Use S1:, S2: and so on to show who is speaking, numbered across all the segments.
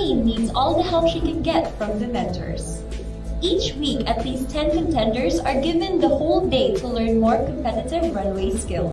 S1: team needs all the help she can get from the mentors. Each week, at least 10 contenders are given the whole day to learn more competitive runway skills.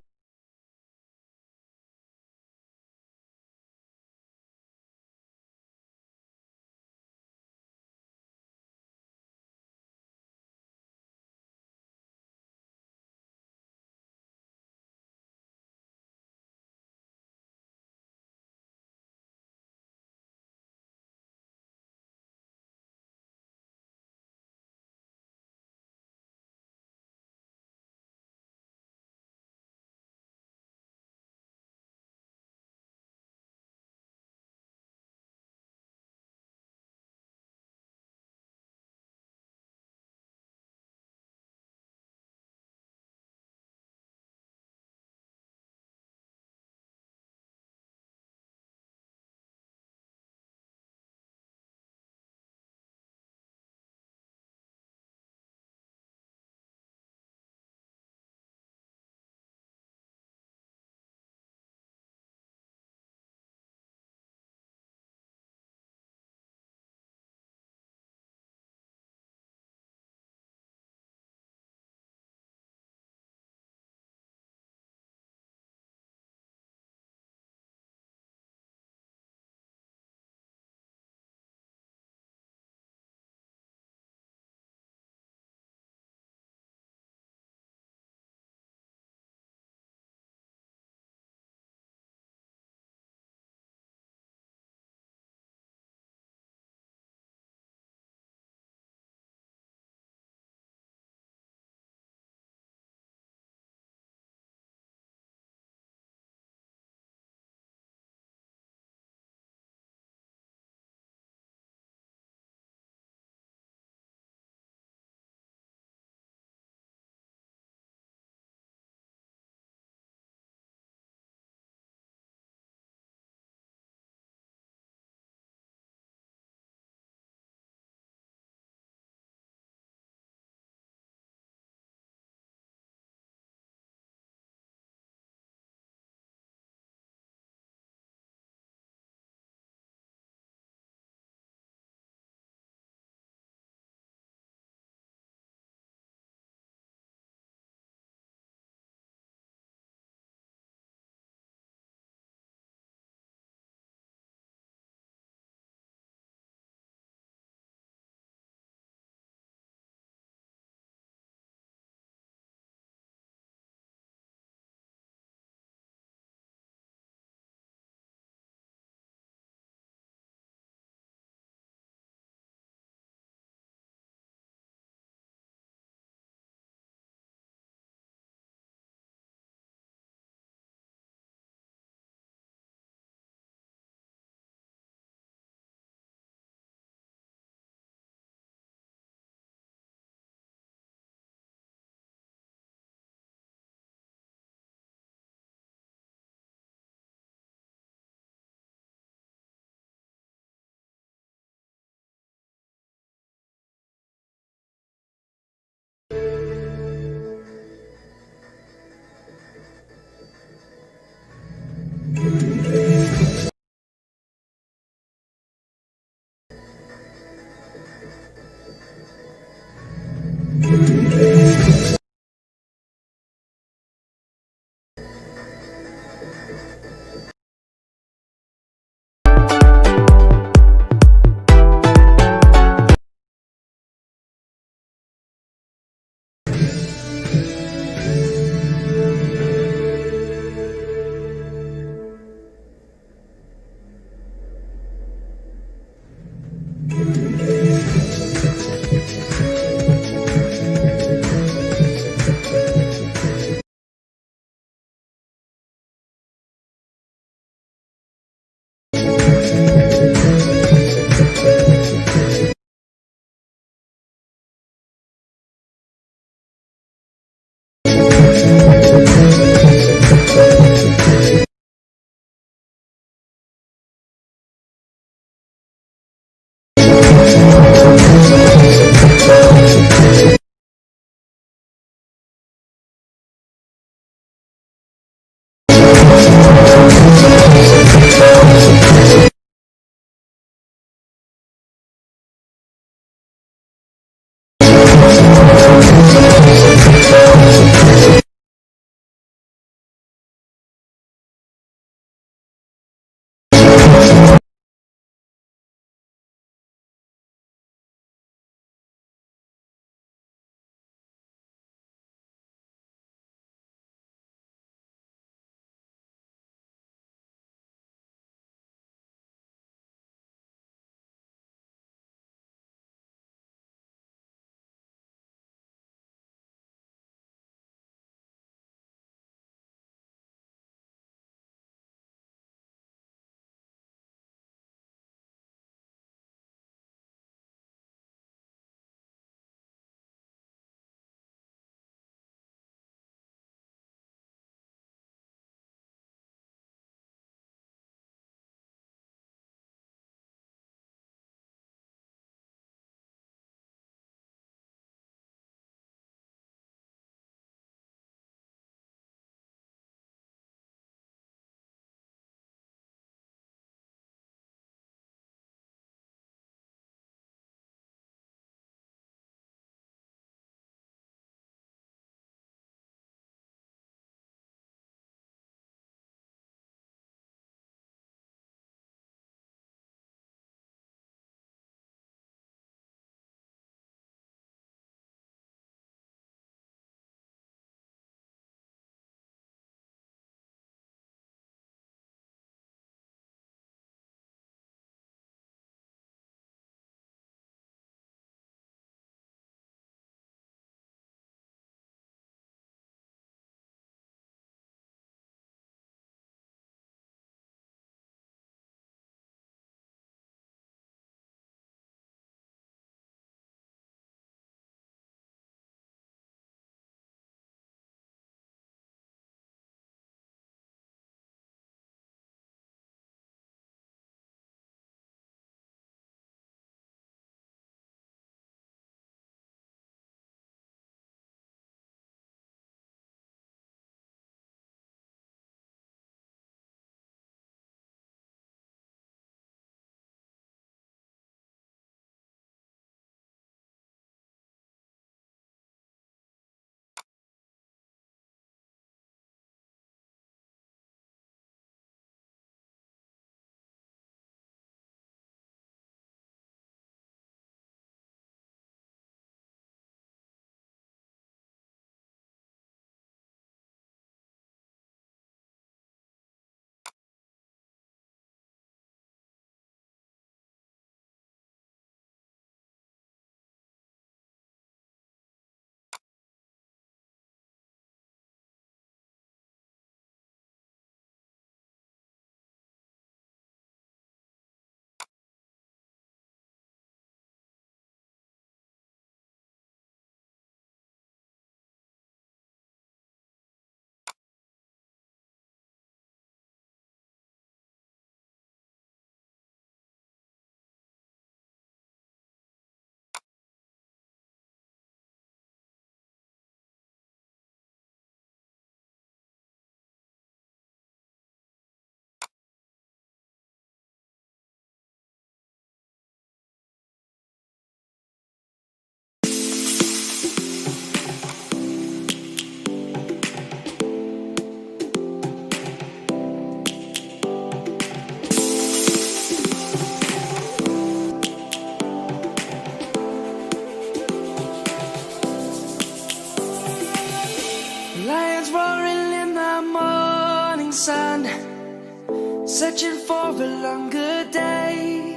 S2: searching for a longer day.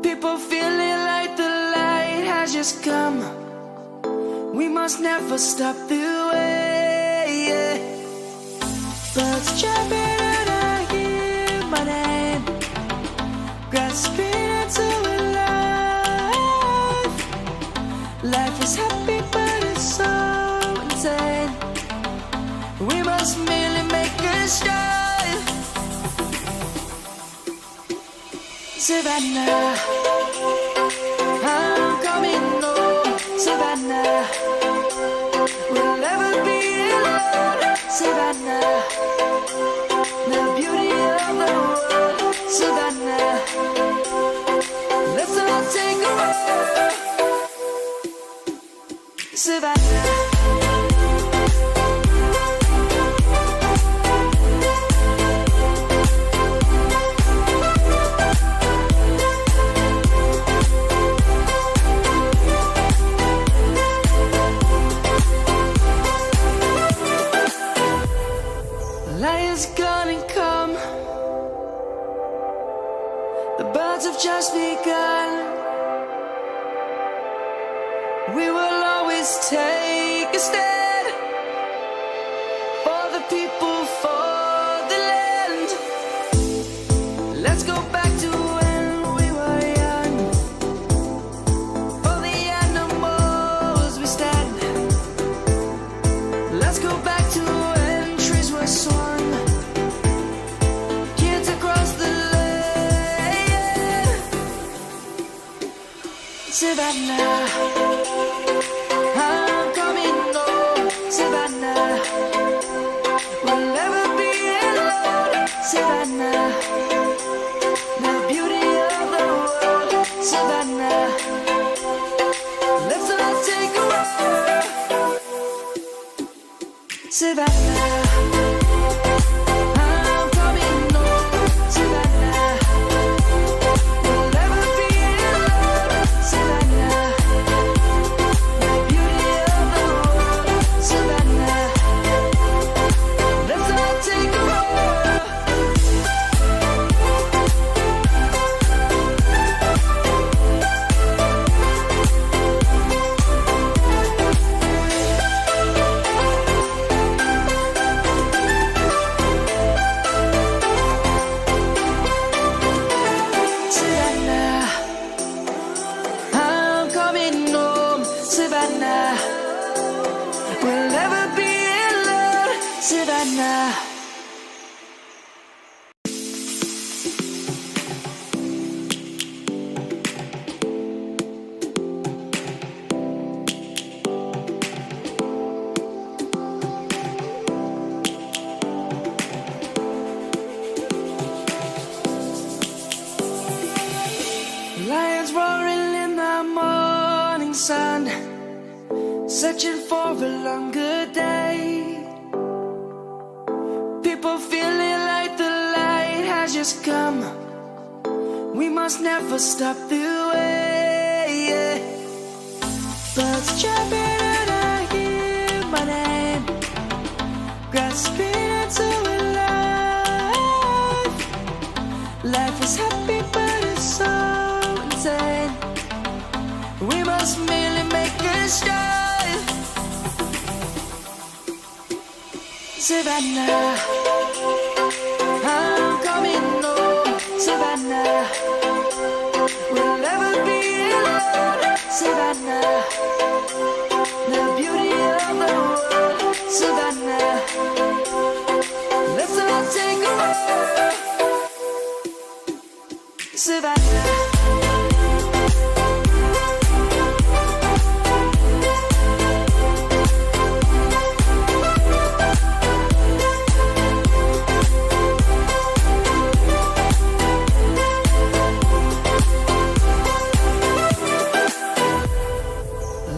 S2: People feeling like the light has just come. We must never stop the way. Birds chirping and I hear my name, grasping into a life. Life is happy but it's so insane. We must merely make a start. Savannah, I'm coming home. Savannah, we'll never be alone. Savannah, the beauty of the world. Savannah, let's all take a walk. Savannah. Lion's gonna come. The birds have just begun. We will always take a stand for the people, for the land. Let's go back to when we were young. For the animals we stand. Let's go back to when trees were swung. Kids across the land. Savannah, I'm coming home. Savannah, we'll never be alone. Savannah, the beauty of the world. Savannah, let's all take a walk. Savannah, I'm coming home. Savannah, we'll never be alone. Savannah, the beauty of the world. Savannah, let's all take a walk. Savannah, I'm coming home. Savannah, we'll never be alone. Savannah. Lions roaring in the morning sun, searching for a longer day. People feeling like the light has just come. We must never stop the way. Birds chirping and I hear my name, grasping into a life. Life is happy but it's so insane. We must merely make a start. Savannah, I'm coming home. Savannah, we'll never be alone. Savannah, the beauty of the world. Savannah, let's all take a walk. Savannah.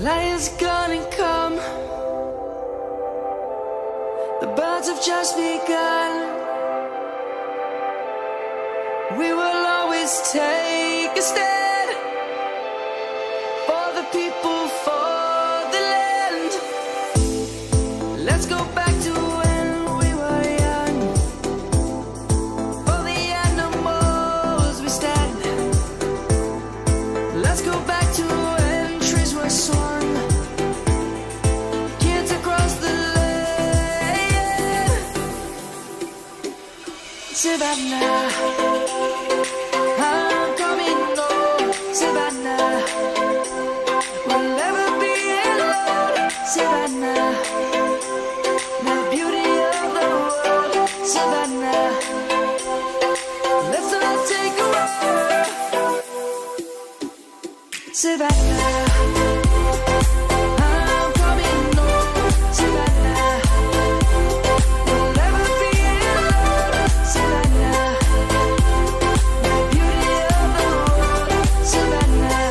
S2: Lion's gonna come. The birds have just begun. We will always take a stand for the people, for the land. Let's go back to when we were young. Savannah, I'm coming home, Savannah. We'll never be alone, Savannah. The beauty of the world, Savannah. Let's all take a walk, Savannah. I'm coming home, Savannah. We'll never be alone, Savannah. The beauty of the world, Savannah.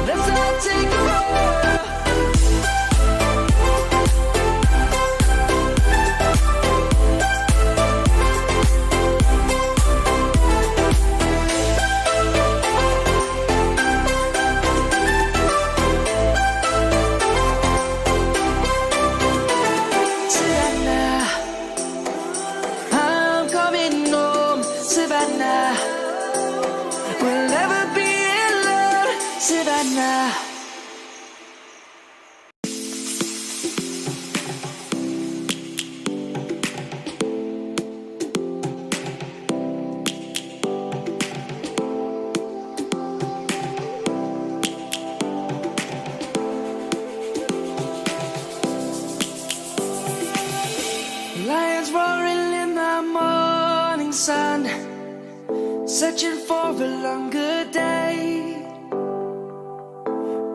S2: Let's all take a walk. Savannah, I'm coming home, Savannah. We'll never be alone, Savannah. Lions roaring in the morning sun, searching for a longer day.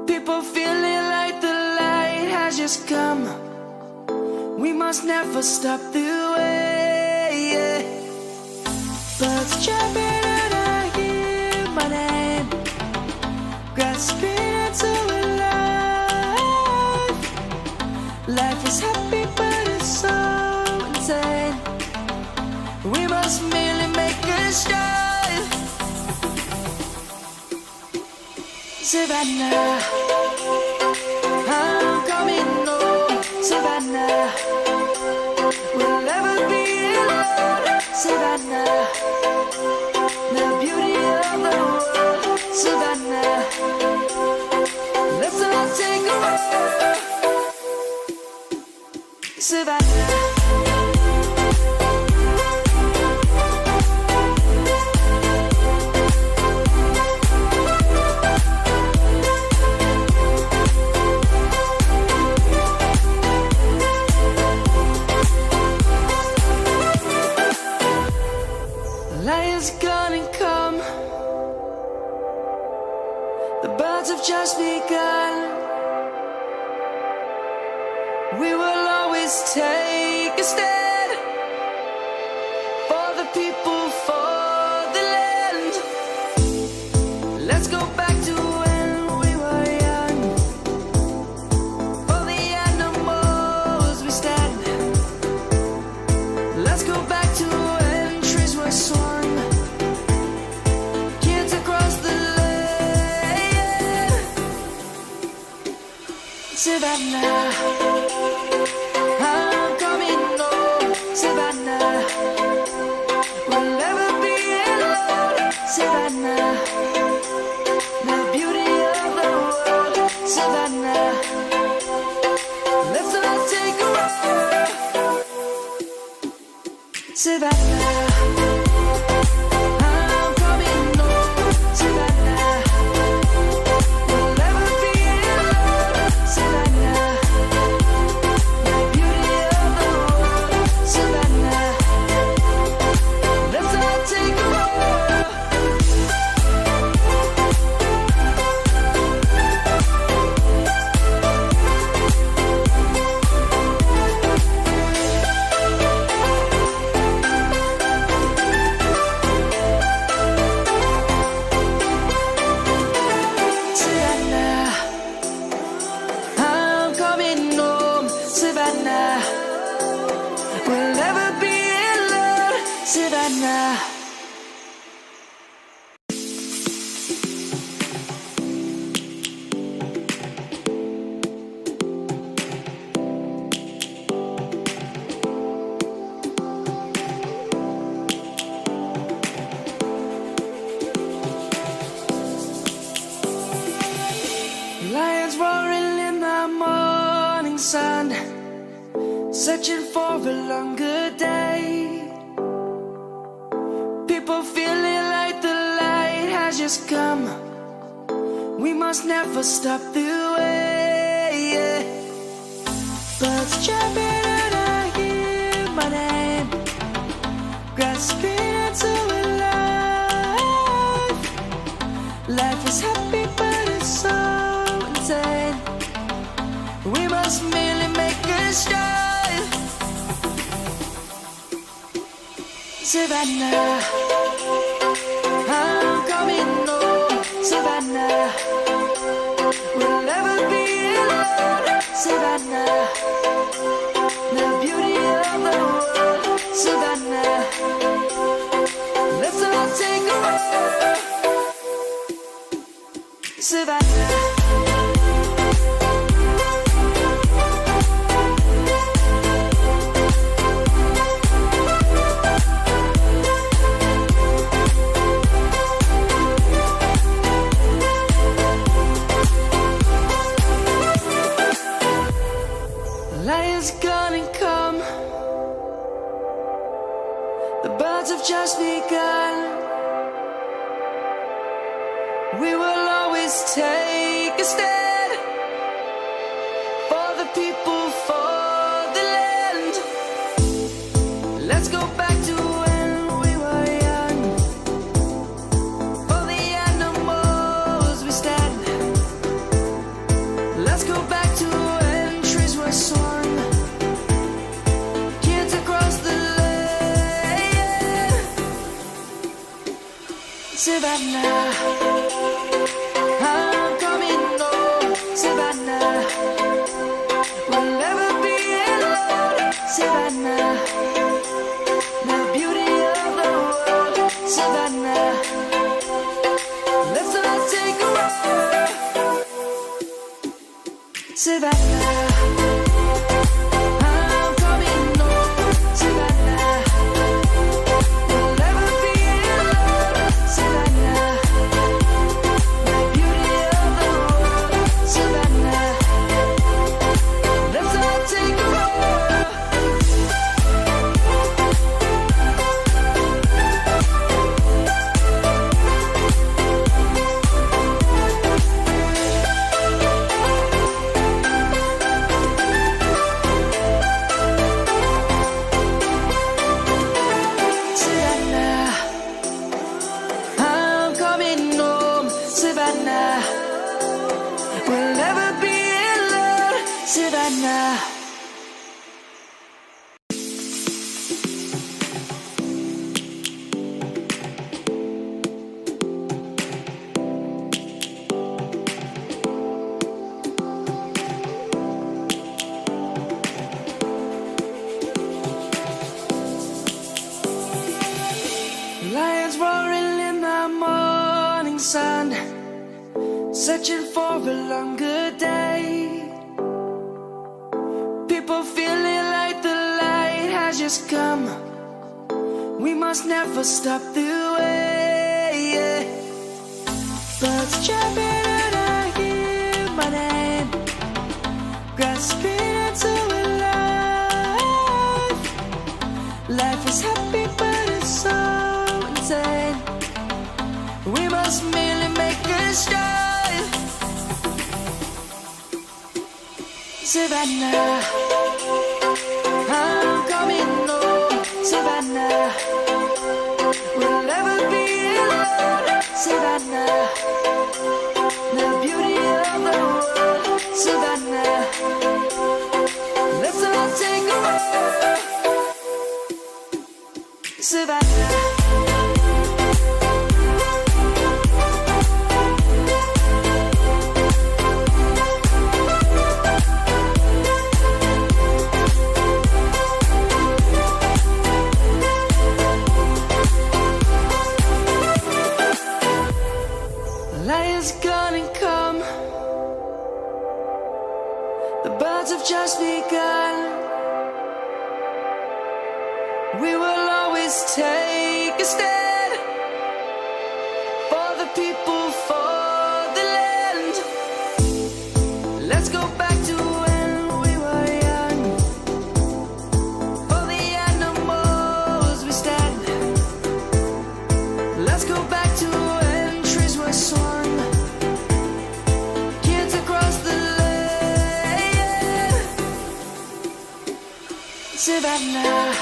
S2: People feeling like the light has just come. We must never stop the way. Birds chirping and I hear my name, grasping into a life. Life is happy but it's so insane. We must merely make a start. Savannah, I'm coming home, Savannah. We'll never be alone, Savannah. The beauty of the world, Savannah. Let's all take a walk, Savannah. Lion's gonna come. The birds have just begun. We will always take a stand for the people, for the land. Let's go back to when we were young. For the animals we stand. Let's go back to when trees were swung. Kids across the land. Savannah, I'm coming home, Savannah. We'll never be alone, Savannah. The beauty of the world, Savannah. Let's all take a walk, Savannah. I'm coming home, Savannah. We'll never be alone, Savannah. The beauty of the world, Savannah. Let's all take a walk. Savannah, I'm coming home, Savannah. We'll never be alone, Savannah. Lions roaring in the morning sun, searching for a longer day. People feeling like the light has just come. We must never stop the way, yeah. Birds chirping and I hear my name, grasping into a life. Life is happy but it's so insane. We must merely make a start. Savannah, I'm coming home. Savannah, we'll never be alone. Savannah, the beauty of the world. Savannah, let's all take a ride. Savannah. Lion's gonna come. The birds have just begun. We will always take a stand for the people, for the land. Let's go back to when we were young. For the animals we stand. Let's go back to when trees were swung. Kids across the land. Savannah, I'm coming home. Savannah, we'll never be alone. Savannah, the beauty of the world. Savannah, let's all take a ride. Savannah, I'm coming home. Savannah, we'll never be alone. Savannah, the beauty of the world. Savannah, let's all take a ride. Savannah, I'm coming home. Savannah, we'll never be alone. Savannah. Lions roaring in the morning sun, searching for a longer day. People feeling like the light has just come. We must never stop the way, yeah. Birds chirping and I hear my name, grasping into a life. Life is happy but it's so insane. We must merely make a start. Savannah, I'm coming home. Savannah, we'll never be alone. Savannah, the beauty of the world. Savannah, let's all take a ride. Savannah. Lion's gonna come. The birds have just begun. We will always take a stand for the people, for the land. Let's go back to when we were young. For the animals we stand. Savannah,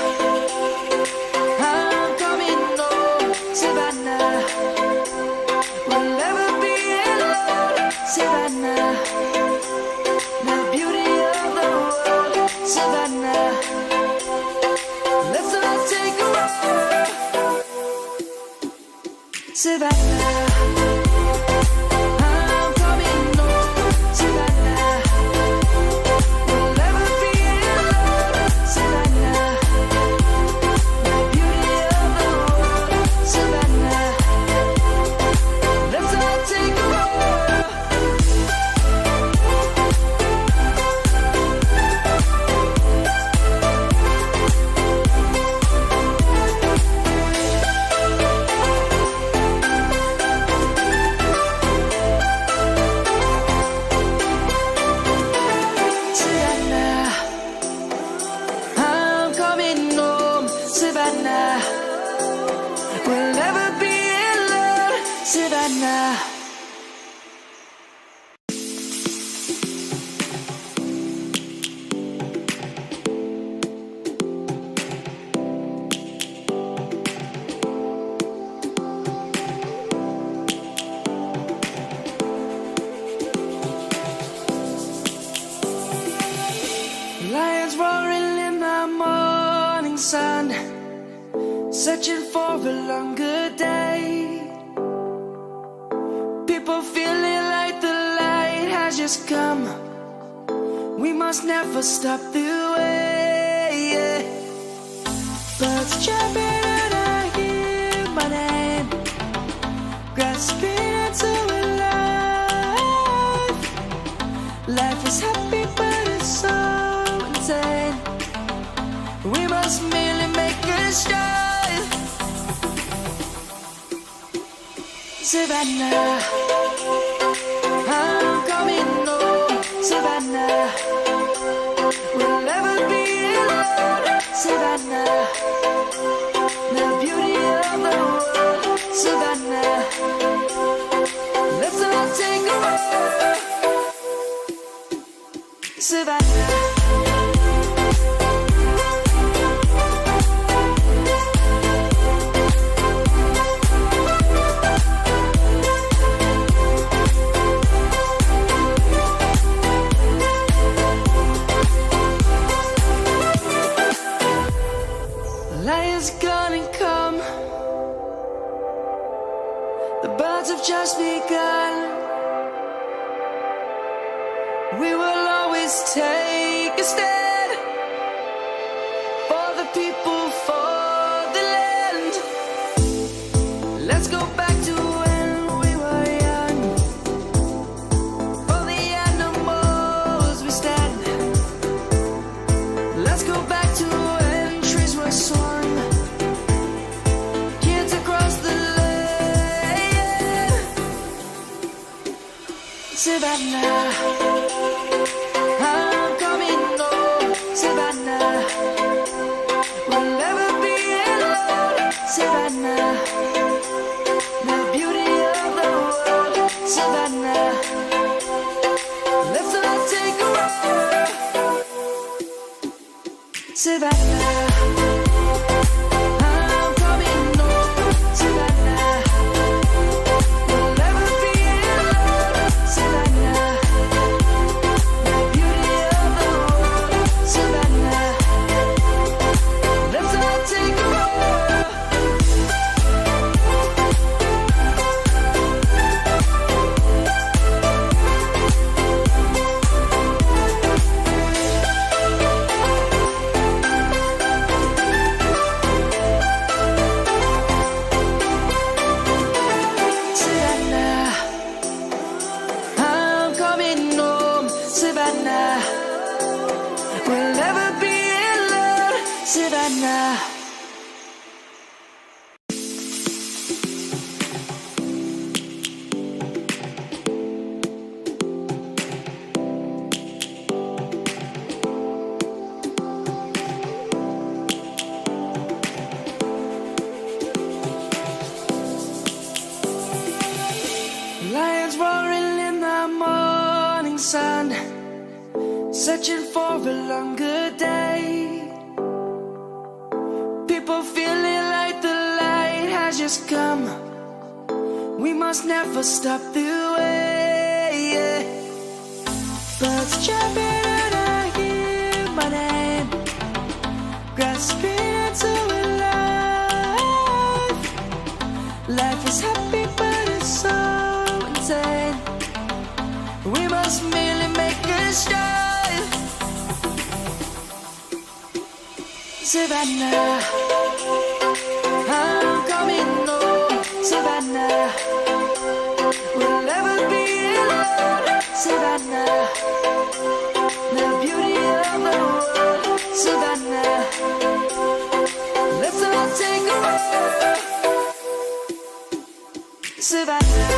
S2: I'm coming home, Savannah. We'll never be alone, Savannah. The beauty of the world, Savannah. Let's all take a ride, Savannah. I'm coming home, Savannah. We'll never be alone, Savannah. The beauty of the world, Savannah. Let's all take a ride. Savannah, I'm coming home, Savannah. We'll never be alone, Savannah. Lions roaring in the morning sun, searching for a longer day. People feeling like the light has just come. We must never stop the way. Birds chirping and I hear my name, grasping into a life. Life is happy but it's so insane. We must merely make a start. Savannah, I'm coming home, Savannah. We'll never be alone, Savannah. The beauty of the world, Savannah. Let's all take a ride, Savannah. Lion's gonna come. The birds have just begun. We will always take a stand for the people, for the land. Let's go back to when we were young. For the animals we stand. Let's go back to when trees were swung. Kids across the land. Savannah, I'm coming home, Savannah. We'll never be alone, Savannah. The beauty of the world, Savannah. Let's all take a ride, Savannah. I'm coming home, Savannah. We'll never be alone, Savannah. The beauty of the world, Savannah. Let's all take a ride. Savannah, I'm coming home, Savannah. We'll never be alone, Savannah. Lions roaring in the morning sun, searching for a longer day. just come. We must never stop the way. Birds jumping and I hear my name, grasping into life. Life is happy but it's so insane. We must merely make a start. Savannah, I'm coming home. Savannah, we'll never be alone. Savannah, the beauty of the world. Savannah, let's all take a ride. Savannah.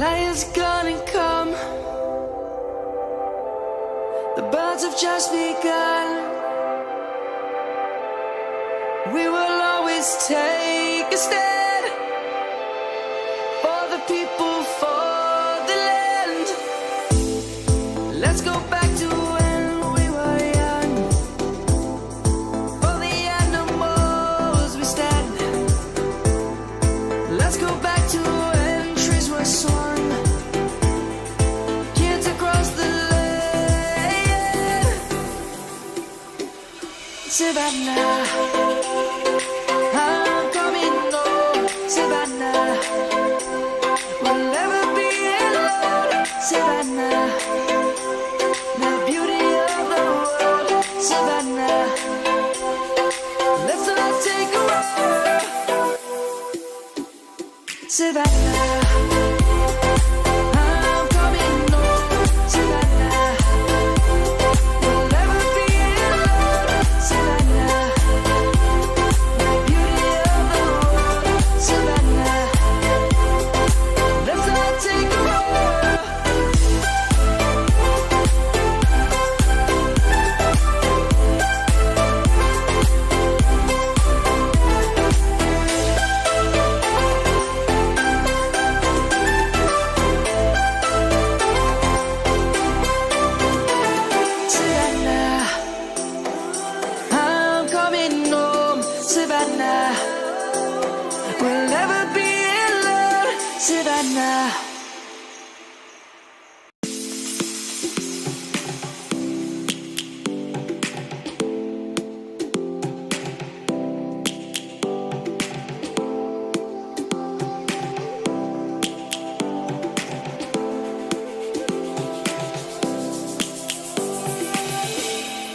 S2: Lion's gonna come. The birds have just begun. We will always take a stand for the people, for the land. Let's go back to when we were young. For the animals we stand. Let's go back to when trees were swung. Kids across the land. Savannah, I'm coming home. Savannah, we'll never be alone. Savannah, the beauty of the world. Savannah, let's all take a ride. Savannah, I'm coming home. Savannah, we'll never be alone. Savannah, the beauty of the world. Savannah, let's all take a ride. Savannah, I'm coming home. Savannah, we'll never be alone. Savannah.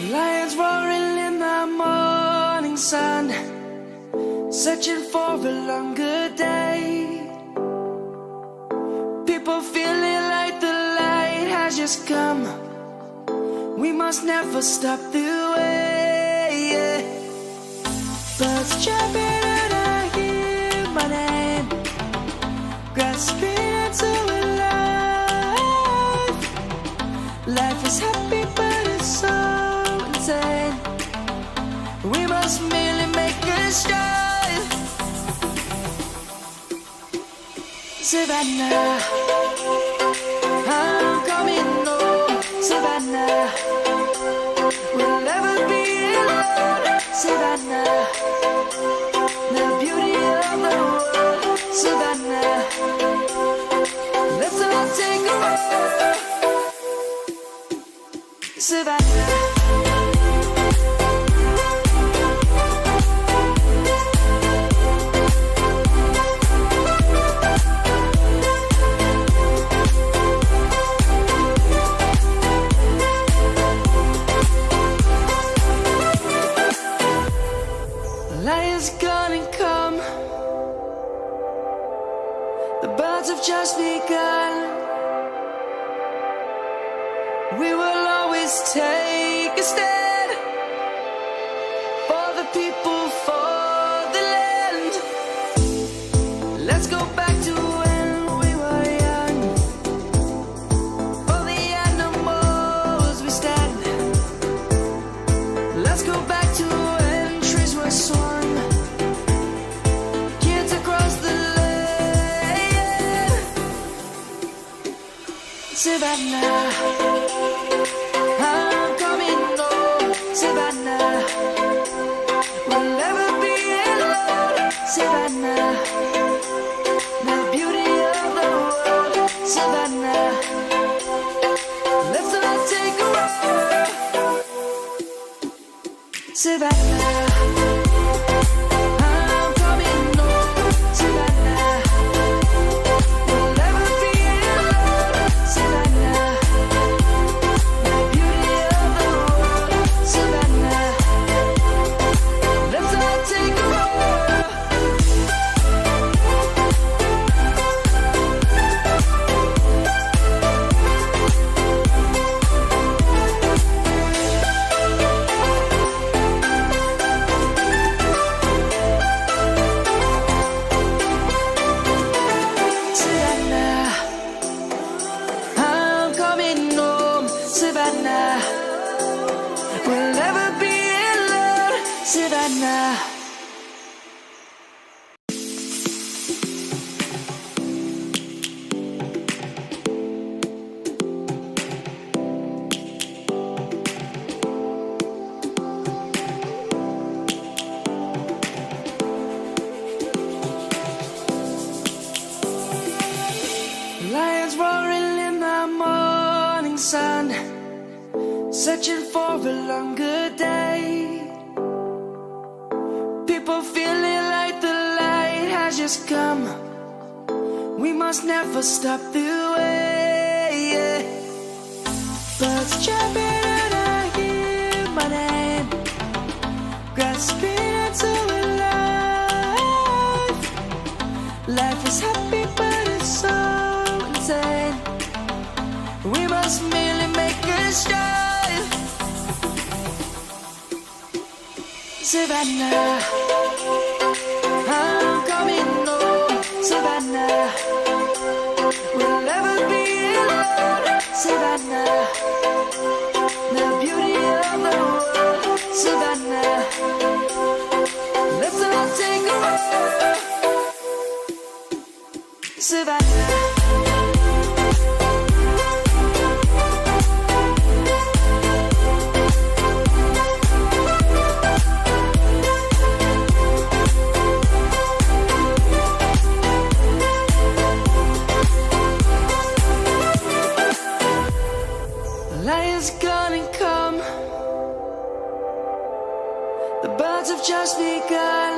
S2: Lions roaring in the morning sun, searching for a longer day. People feeling like the light has just come. We must never stop the way. Birds jumping and I hear my name, grasping into life. Life is happy but it's so insane. We must merely make a start. Savannah, I'm coming home. Savannah, we'll never be alone. Savannah, the beauty of the world. Savannah, let's all take a ride. Savannah. Lion's gonna come. The birds have just begun. We will always take a stand for the people, for the land. Let's go back to when we were young. For the animals we stand. Let's go back to when trees were Savannah, I'm coming home, Savannah. We'll never be alone, Savannah. The beauty of the world, Savannah. Let's all take a walk, Savannah. I'm coming home, Savannah. We'll never be alone, Savannah. The beauty of the world, Savannah. Let's all take a walk. Savannah, I'm coming home, Savannah. We'll never be alone, Savannah. Lions roaring in the morning sun, searching for a longer day. People feeling like the light has just come. We must never stop the way. Birds chirping and I hear my name, grasping into life. Life is happy but it's so insane. We must merely make a start. Savannah, I'm coming home, Savannah. We'll never be alone, Savannah. The beauty of the world, Savannah. Let's all take a walk, Savannah. Lions gonna come. The birds have just begun.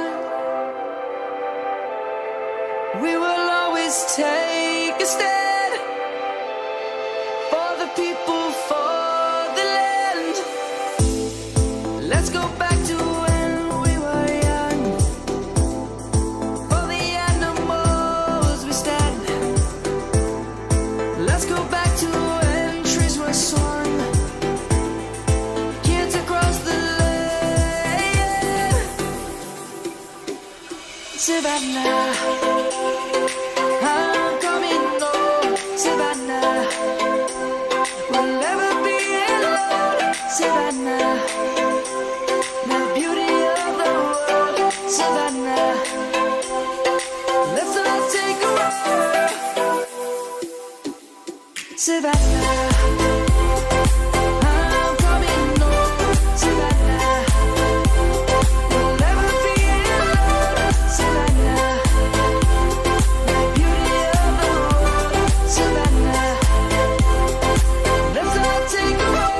S2: We will always take a stand for the people, for the land. Let's go back to when we were young. For the animals we stand. Let's go back to when trees were swung. Kids across the land. Savannah, I'm coming home, Savannah. We'll never be alone, Savannah. The beauty of the world, Savannah. Let's all take a walk, Savannah. I'm coming home, Savannah. We'll never be alone, Savannah. The beauty of the world, Savannah. Let's all take a walk.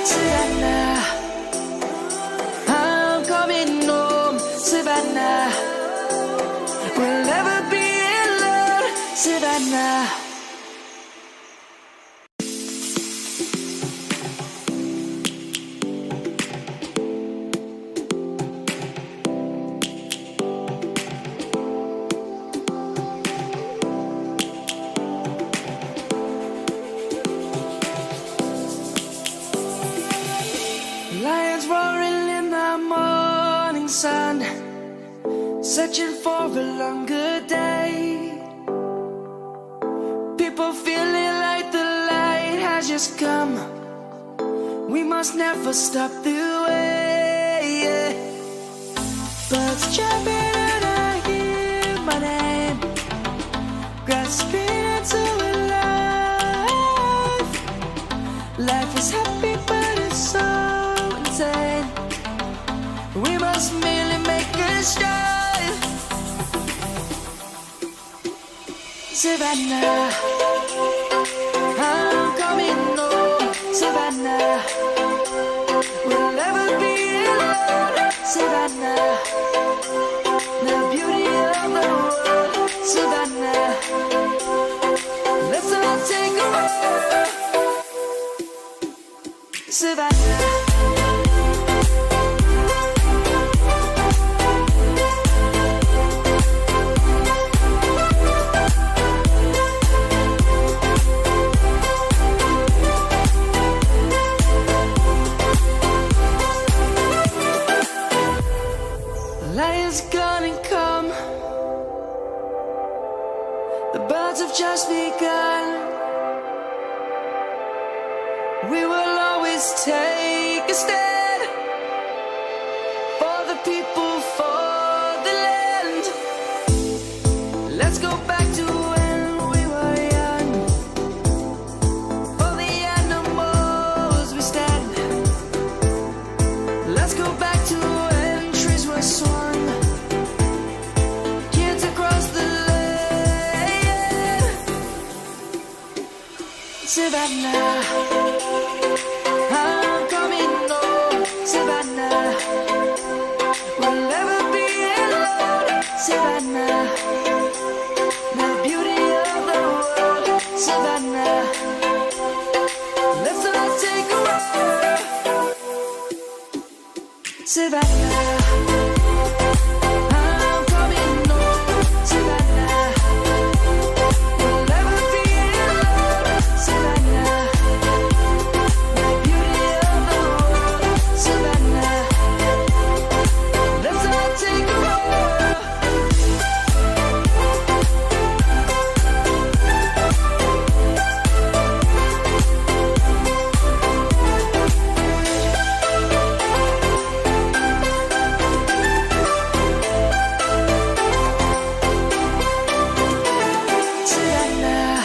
S2: Savannah, I'm coming home, Savannah. We'll never be alone, Savannah. Lions roaring in the morning sun, searching for a longer day. come. We must never stop the way. Birds jumping and I hear my name, grasping into a life. Life is happy but it's so insane. We must merely make a start. Savannah, I'm coming home. Savannah, we'll never be alone. Savannah, the beauty of the world. Savannah, let's all take a walk. Savannah. Lion's gonna come. The birds have just begun. We will always take a stand for the people, for the land. Let's go back to when we were young. For the animals we stand. Let's go back to when trees were swung. Kids across the land. Savannah, I'm coming home. Savannah, we'll never be alone. Savannah, the beauty of the world. Savannah, let's all take a walk. Savannah, I'm coming home. Savannah, we'll never be alone. Savannah, the beauty of the world. Savannah, let's all take a walk. Savannah,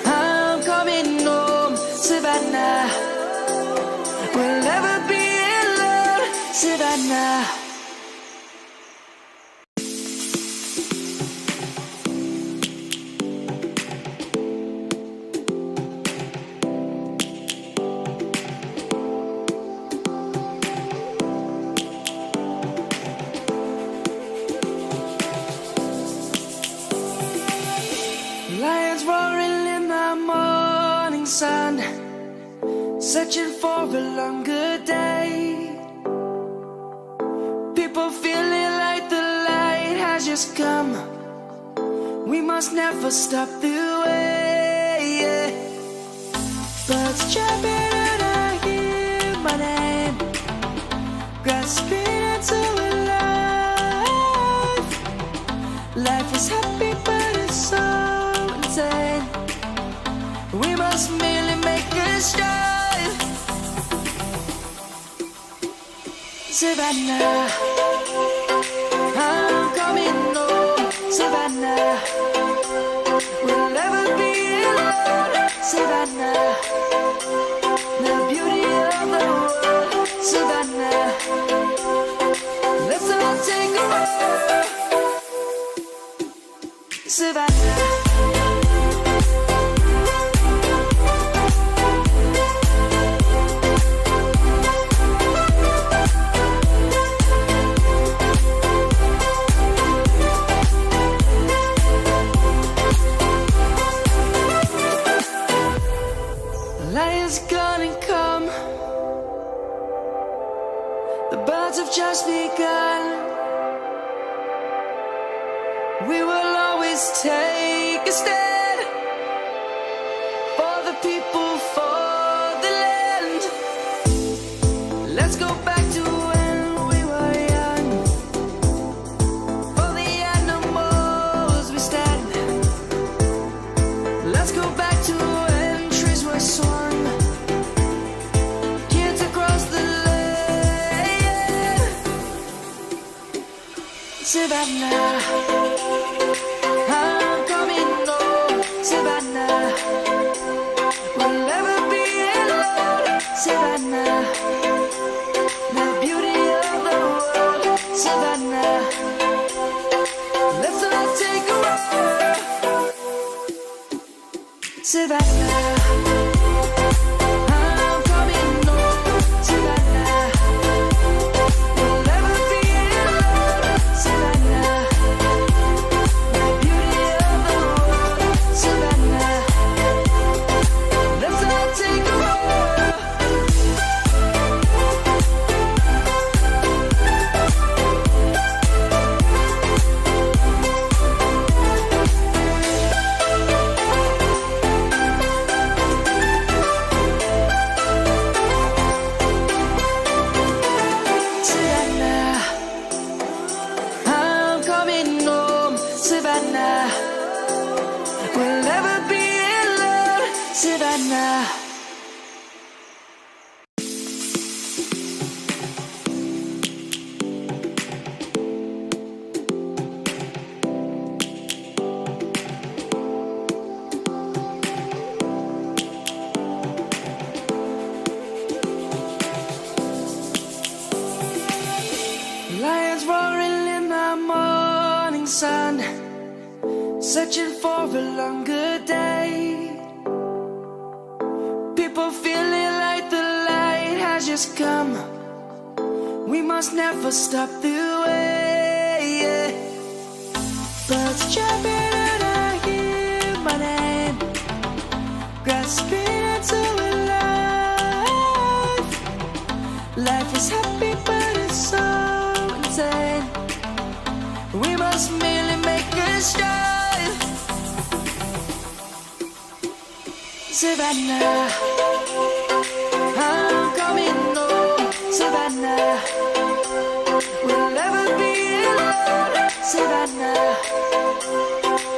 S2: I'm coming home. Savannah, we'll never be alone. Savannah. Lions roaring in the morning sun, searching for a longer day. People feeling like the light has just come. We must never stop the way. Birds jumping and I hear my name, grasping into a life. Life is happy but it's so insane. We must merely make a start. Savannah, I'm coming home. Savannah, we'll never be alone. Savannah, the beauty of the world. Savannah, let's all take a walk. Savannah. Lion's gonna come. The birds have just begun. We will always take a stand for the people, for the land. Let's go back to when we were young. For the animals we stand. Let's go back to when trees were Savannah, I'm coming home, Savannah. We'll never be alone, Savannah. The beauty of the world, Savannah. Let's all take a walk, Savannah. I'm coming home, Savannah. We'll never be alone, Savannah. The beauty of the world, Savannah. Let's all take a walk. Savannah, I'm coming home, Savannah. We'll never be alone, Savannah. Lions roaring in the morning sun, searching for a longer day. People feeling like the light has just come. We must never stop the way. Birds jumping and I hear my name, grasping into a life. Life is happy but it's so insane. We must merely make a start. Savannah, I'm coming home, Savannah. We'll never be alone, Savannah.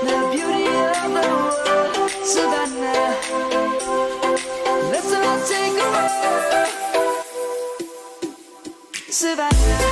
S2: The beauty of the world, Savannah. Let's all take a walk, Savannah.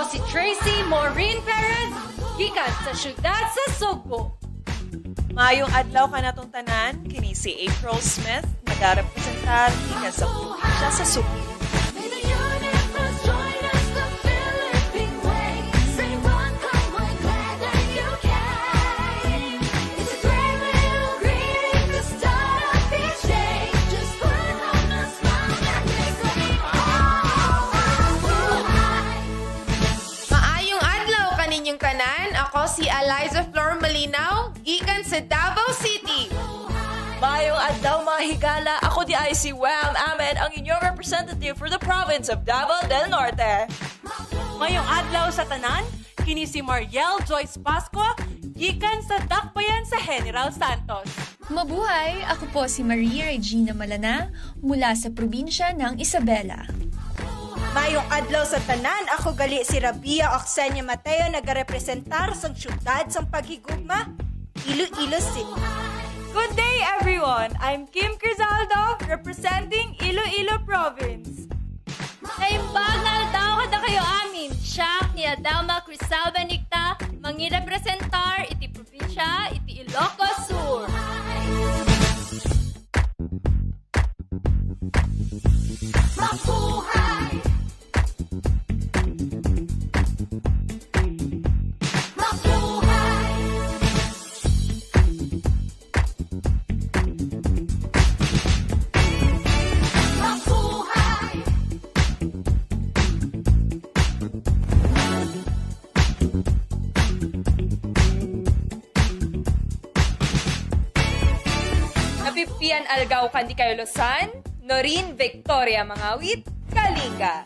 S3: Ako si Tracy Maureen Perez, gikan sa syudad sa Sugbo.
S4: Mayong adlaw ka natong tanan, kini si April Smith, nagarepresentar gikan sa probinsya sa Subo.
S2: May the universe join us, the Philippine way. Say one, come on, glad that you came. It's a great little greeting to start off each day. Just put on a smile and make it all.
S5: Maayong adlaw kaninyong tanan. Ako si Eliza Flor Malinaw, gikan sa Davao City.
S4: Mayong adlaw mga higala, ako di ay si Wham Ahmed, ang inyong representative for the province of Davao del Norte.
S3: Mayong adlaw sa tanan, kini si Mariel Joyce Pasco, gikan sa Dakbayan sa General Santos.
S6: Mabuhay! Ako po si Maria Regina Malana mula sa probinsya ng Isabela.
S7: Mayong adlaw sa tanan, ako gali si Rabia Oxenia Mateo nagarepresentar sa syudad sa paghigugma, Iloilo City.
S3: Good day everyone! I'm Kim Crizaldo, representing Iloilo Province.
S8: Naimbag na aldaw kada kayo amin. Siya ni Adama Crisalba Nicta, mangirepresentar iti probinsya, iti Ilocos Sur.
S2: Mabuhay! Mabuhay! Mabuhay!
S5: Napipian algaw kandi kayo Losan, Norin Victoria Mangawit, Kalinga.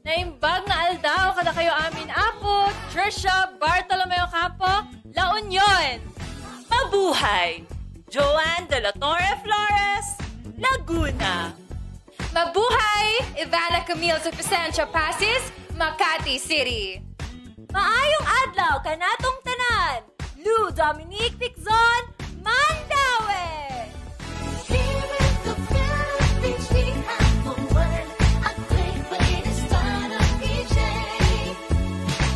S8: Naimbag na aldaw kada kayo amin apo, Trisha Bartolomeo Campo, La Union.
S4: Mabuhay! Joanne de la Torre Flores, Laguna.
S5: Mabuhay! Ivana Camille Suficiencia Pasis, Makati City.
S8: Maayong adlaw kanatong tanan. Lou Dominique Piczon, Mandaue.
S2: Here in the Philippines, we have a word, a great way to start off each day.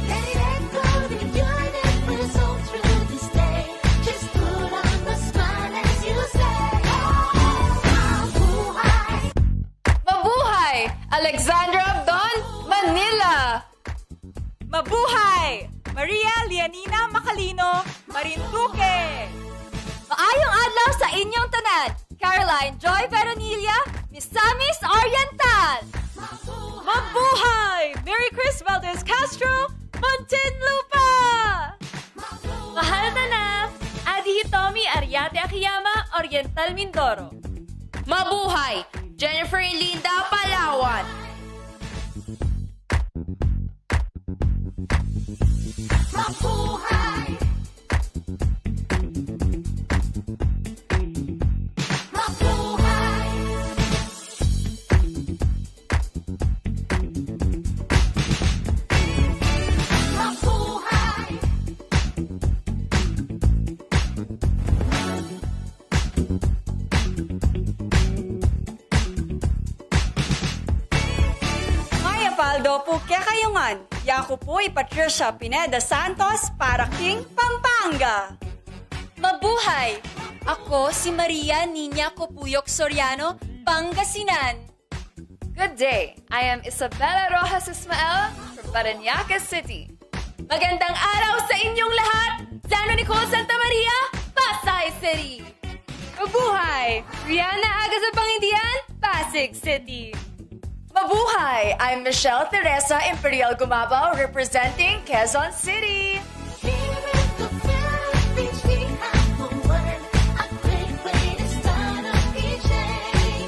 S2: Let it echo the unit with all through this day. Just put on a smile as you say, Mabuhay!
S5: Mabuhay! Alexandra Abdon, Manila.
S4: Mabuhay! Maria Lianina Macalino, Marinduque.
S8: Maayong adlaw sa inyong tanan. Caroline Joy Veronilla, Misamis Oriental.
S4: Mabuhay! Mary Chris Valdez Castro, Muntinlupa.
S8: Mahal na na. Adi Hitomi Ariate Akiyama, Oriental Mindoro.
S5: Mabuhay! Jennifer Linda Palawan.
S2: Mabuhay! Mabuhay! Mabuhay!
S7: Maya Paldo po kaya kayungan. Yaku po'y Patricia Pineda Santos para King Pampanga.
S8: Mabuhay! Ako si Maria Nina Copuyok Soriano, Pangasinan.
S5: Good day. I am Isabella Rojas Ismael from Parañaque City.
S8: Magandang araw sa inyong lahat! Sano Nicole Santa Maria, Pasay City.
S5: Mabuhay! Rihanna Aga sa Pangindian, Pasig City. Mabuhay! I'm Michelle Teresa Imperial Gumabao representing Quezon City.
S2: Here in the Philippines, we have a word, a great way to start off each day.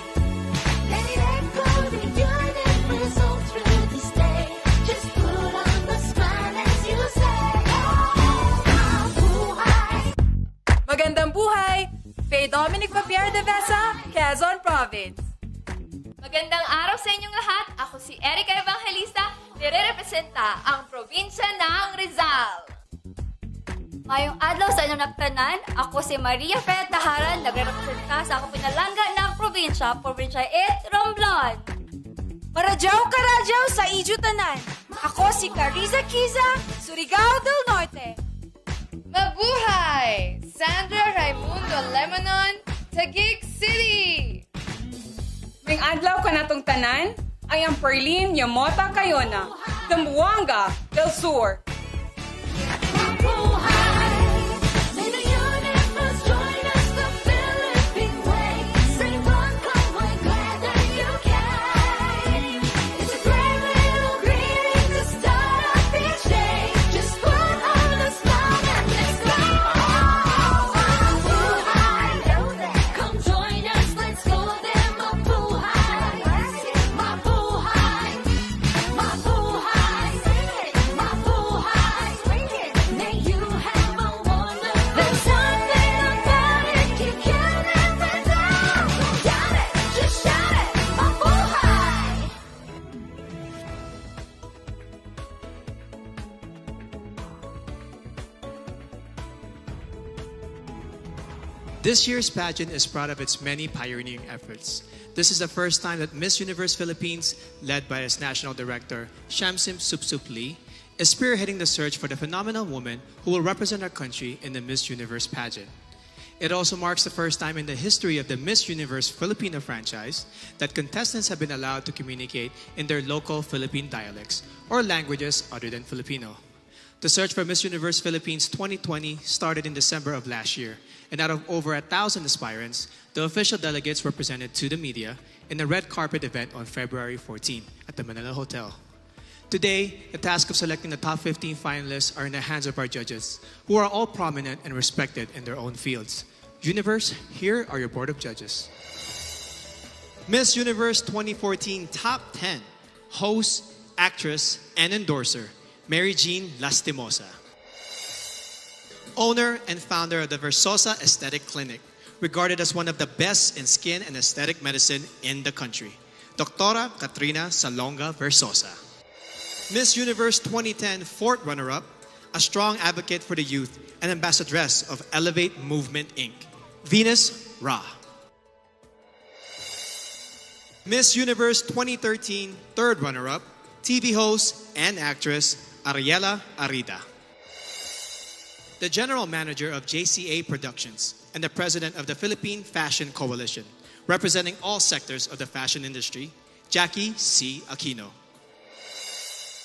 S2: Let it echo the unit with all through this day. Just put on a smile as you say, Mabuhay!
S5: Magandang buhay! Faye Dominic Papier de Besa, Quezon Province.
S8: Magandang araw sa inyong lahat. Ako si Erica Evangelista, nire-representa ang probinsya ng Rizal. Mayong adlaw sa inyong nagtanan, ako si Maria Fred Taharan, nagre-representa sa akong pinalangga ng probinsya 8, Romblon.
S7: Maradyaw karadyaw sa Ijo Tanan. Ako si Carissa Kiza, Surigao del Norte.
S5: Mabuhay! Sandra Raimundo Lemonon, Taguig City!
S9: May adlaw ka natong tanan, ay ang Perlin Yamota Cayona, Zamboanga del Sur.
S10: This year's pageant is proud of its many pioneering efforts. This is the first time that Miss Universe Philippines, led by its national director, Shamsim Supsup Lee, is spearheading the search for the phenomenal woman who will represent our country in the Miss Universe pageant. It also marks the first time in the history of the Miss Universe Filipino franchise that contestants have been allowed to communicate in their local Philippine dialects or languages other than Filipino. The search for Miss Universe Philippines 2020 started in December of last year, and out of over 1,000 aspirants, the official delegates were presented to the media in a red carpet event on February 14 at the Manila Hotel. Today, the task of selecting the top 15 finalists are in the hands of our judges, who are all prominent and respected in their own fields. Universe, here are your board of judges. Miss Universe 2014 Top 10, host, actress, and endorser, Mary Jean Lastimosa. Owner and founder of the Versosa Aesthetic Clinic, regarded as one of the best in skin and aesthetic medicine in the country, Doctora Katrina Salonga Versosa. Miss Universe 2010 fourth runner-up, a strong advocate for the youth and ambassadress of Elevate Movement Inc., Venus Ra. Miss Universe 2013 third runner-up, TV host and actress Ariela Arida. The general manager of JCA Productions and the president of the Philippine Fashion Coalition, representing all sectors of the fashion industry, Jackie C. Aquino.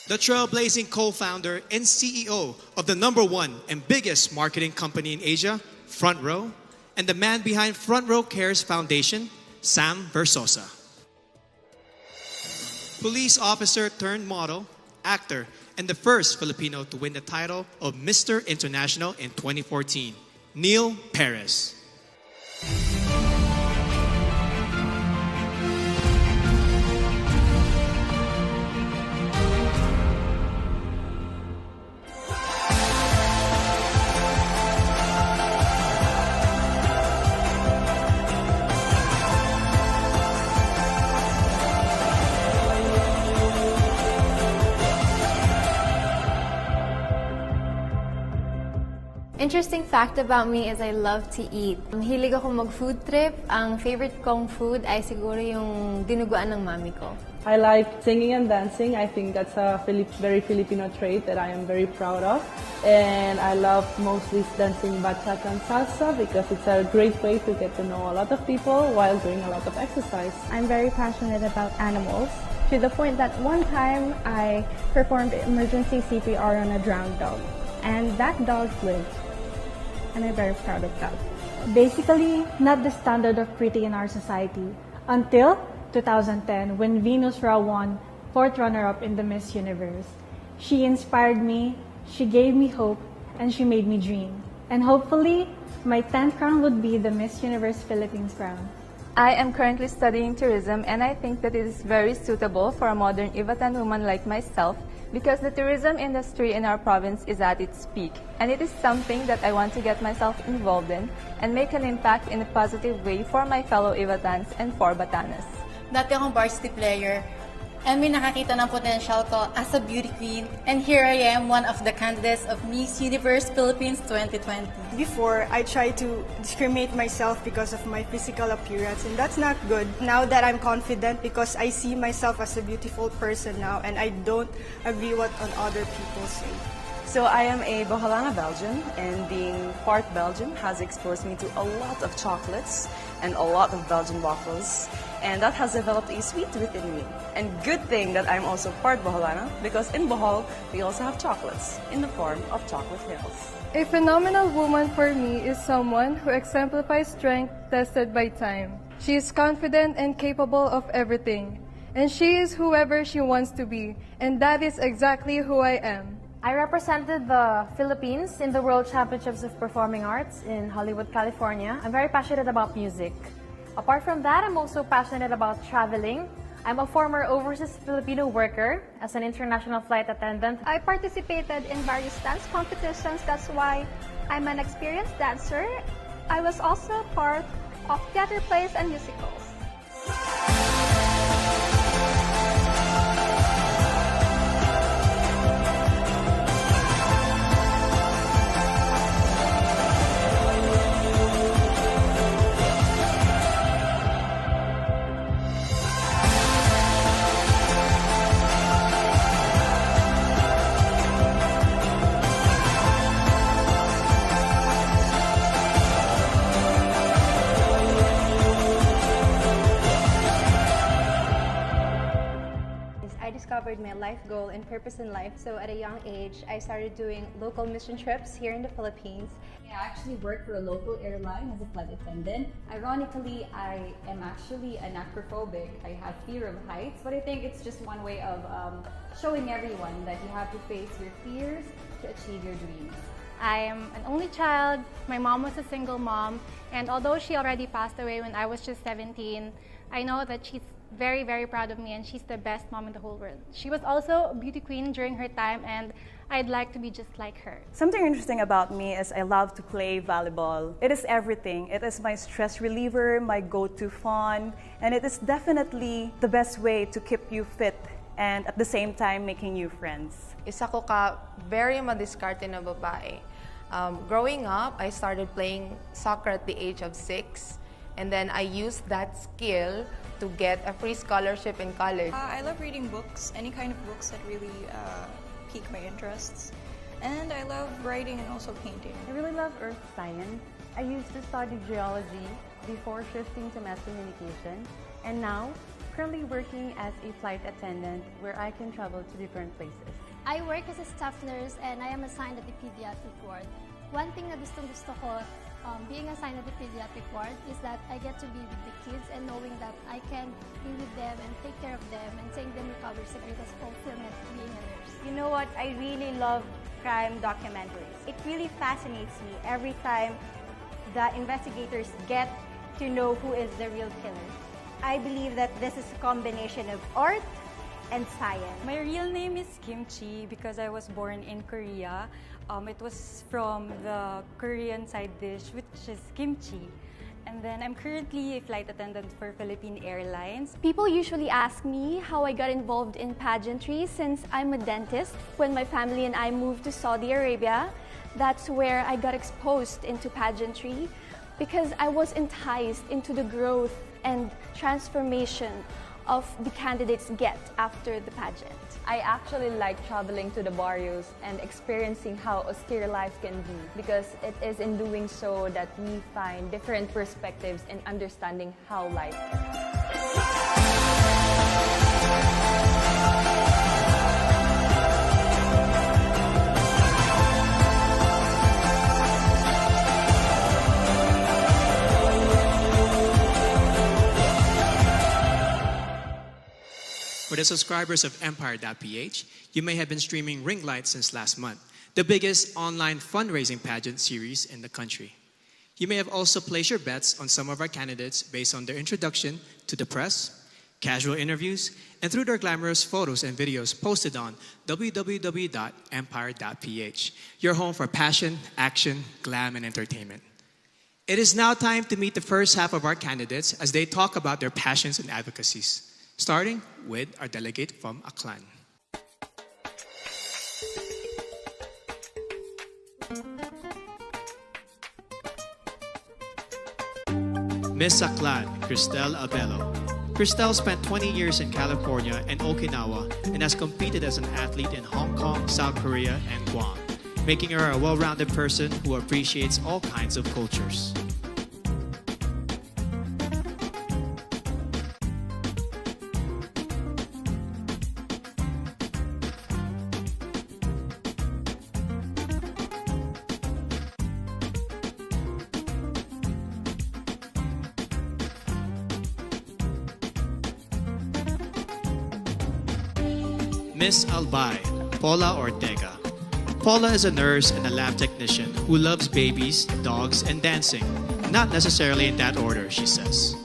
S10: The trailblazing co-founder and CEO of the #1 and biggest marketing company in Asia, Front Row, and the man behind Front Row Cares Foundation, Sam Versosa. Police officer turned model, actor, and the first Filipino to win the title of Mr. International in 2014, Neil Perez.
S11: Interesting fact about me is I love to eat. Hilig ako mag-food trip. Ang favorite kong food ay siguro yung dinuguan ng mami ko.
S12: I like singing and dancing. I think that's a very Filipino trait that I am very proud of. And I love mostly dancing bachata and salsa because it's a great way to get to know a lot of people while doing a lot of exercise.
S13: I'm very passionate about animals to the point that one time I performed emergency CPR on a drowned dog. And that dog lived. And I'm very proud of that.
S14: Basically, not the standard of pretty in our society until 2010 when Venus Ra won fourth runner-up in the Miss Universe. She inspired me, she gave me hope, and she made me dream. And hopefully, my 10th crown would be the Miss Universe Philippines crown.
S15: I am currently studying tourism and I think that it is very suitable for a modern Ivatan woman like myself because the tourism industry in our province is at its peak and it is something that I want to get myself involved in and make an impact in a positive way for my fellow Ivatans and for Batanes.
S16: Dati akong varsity player and may nakakita ng potential ko as a beauty queen. And here I am, one of the candidates of Miss Universe Philippines 2020.
S17: Before, I tried to discriminate myself because of my physical appearance, and that's not good. Now that I'm confident because I see myself as a beautiful person now, and I don't agree what on other people say.
S18: So I am a Boholana Belgian, and being part Belgian has exposed me to a lot of chocolates and a lot of Belgian waffles, and that has developed a sweet within me. And good thing that I'm also part Boholana, because in Bohol, we also have chocolates in the form of chocolate hills.
S19: A phenomenal woman for me is someone who exemplifies strength tested by time. She is confident and capable of everything, and she is whoever she wants to be, and that is exactly who I am.
S20: I represented the Philippines in the World Championships of Performing Arts in Hollywood, California. I'm very passionate about music. Apart from that, I'm also passionate about traveling. I'm a former overseas Filipino worker as an international flight attendant.
S13: I participated in various dance competitions. That's why I'm an experienced dancer. I was also part of theater plays and musicals.
S11: Discovered my life goal and purpose in life. So at a young age, I started doing local mission trips here in the Philippines.
S21: I actually work for a local airline as a flight attendant. Ironically, I am actually an acrophobic. I have fear of heights, but I think it's just one way of showing everyone that you have to face your fears to achieve your dreams.
S13: I am an only child. My mom was a single mom, and although she already passed away when I was just 17, I know that she's very, very proud of me, and she's the best mom in the whole world. She was also a beauty queen during her time, and I'd like to be just like her.
S18: Something interesting about me is I love to play volleyball. It is everything. It is my stress reliever, my go-to fun, and it is definitely the best way to keep you fit and at the same time making new friends.
S5: Isa ko ka very madiskarte na babae. Growing up, I started playing soccer at the age of 6, and then I used that skill to get a free scholarship in college.
S22: I love reading books, any kind of books that really pique my interests. And I love writing and also painting.
S23: I really love earth science. I used to study geology before shifting to mass communication, and now currently working as a flight attendant where I can travel to different places.
S24: I work as a staff nurse and I am assigned at the pediatric ward. One thing na gusto ko being assigned at the pediatric ward is that I get to be with the kids and knowing that I can be with them and take care of them and seeing them recover is the greatest fulfillment being a nurse.
S25: You know what? I really love crime documentaries. It really fascinates me every time the investigators get to know who is the real killer. I believe that this is a combination of art and science.
S26: My real name is Kimchi because I was born in Korea. It was from the Korean side dish, which is kimchi. And then I'm currently a flight attendant for Philippine Airlines.
S27: People usually ask me how I got involved in pageantry since I'm a dentist. When my family and I moved to Saudi Arabia, that's where I got exposed into pageantry because I was enticed into the growth and transformation of the candidates get after the pageant.
S28: I actually like traveling to the barrios and experiencing how austere life can be because it is in doing so that we find different perspectives in understanding how life is.
S10: For the subscribers of Empire.ph, you may have been streaming Ring Light since last month, the biggest online fundraising pageant series in the country. You may have also placed your bets on some of our candidates based on their introduction to the press, casual interviews, and through their glamorous photos and videos posted on www.empire.ph, your home for passion, action, glam, and entertainment. It is now time to meet the first half of our candidates as they talk about their passions and advocacies. starting with our delegate from Aklan. Miss Aklan, Cristel Abello. Cristel spent 20 years in California and Okinawa and has competed as an athlete in Hong Kong, South Korea, and Guam, making her a well-rounded person who appreciates all kinds of cultures. Miss Albay, Paula Ortega. Paula is a nurse and a lab technician who loves babies, dogs, and dancing. Not necessarily in that order, she says.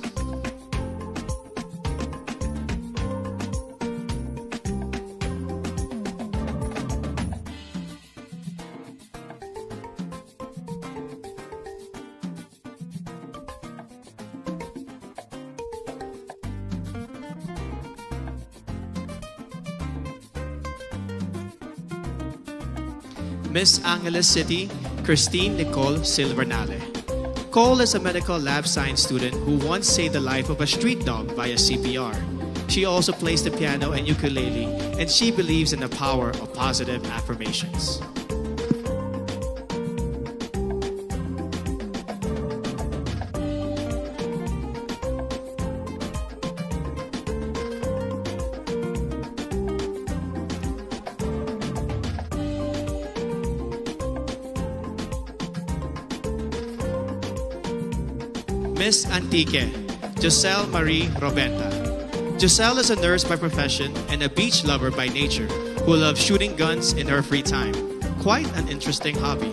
S10: Miss Angeles City, Christine Nicole Silvernale. Cole is a medical lab science student who once saved the life of a street dog via CPR. She also plays the piano and ukulele, and she believes in the power of positive affirmations. Miss Antique, Giselle Marie Robenta. Giselle is a nurse by profession and a beach lover by nature who loves shooting guns in her free time. Quite an interesting hobby.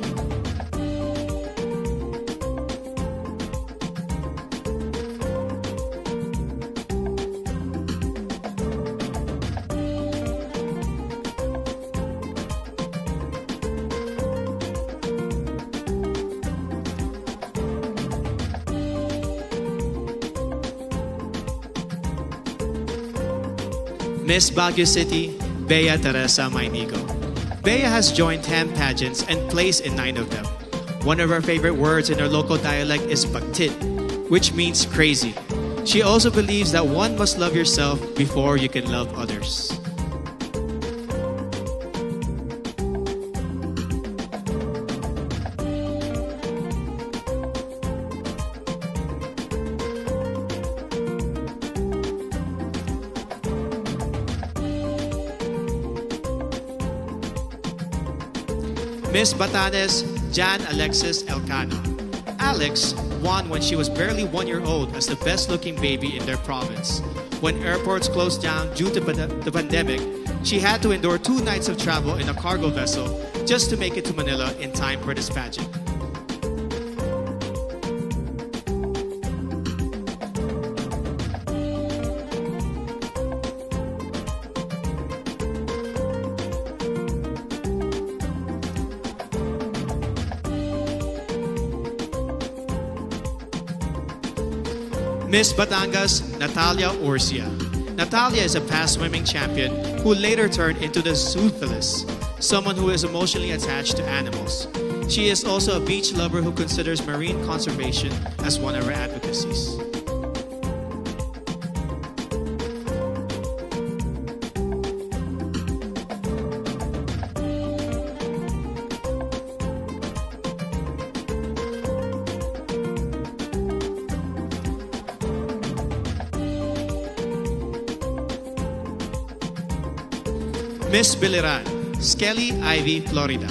S10: Miss Baguio City, Bea Teresa Mainigo. Bea has joined 10 pageants and placed in 9 of them. One of her favorite words in her local dialect is baktit, which means crazy. She also believes that one must love yourself before you can love others. Miss Batanes, Jan Alexis Elcano. Alex won when she was barely 1 year old as the best-looking baby in their province. When airports closed down due to the pandemic, she had to endure 2 nights of travel in a cargo vessel just to make it to Manila in time for this pageant. Miss Batangas, Natalia Urcia. Natalia is a past swimming champion who later turned into the zoophilist, someone who is emotionally attached to animals. She is also a beach lover who considers marine conservation as one of her advocacies. Miss Biliran, Skelly Ivy, Florida.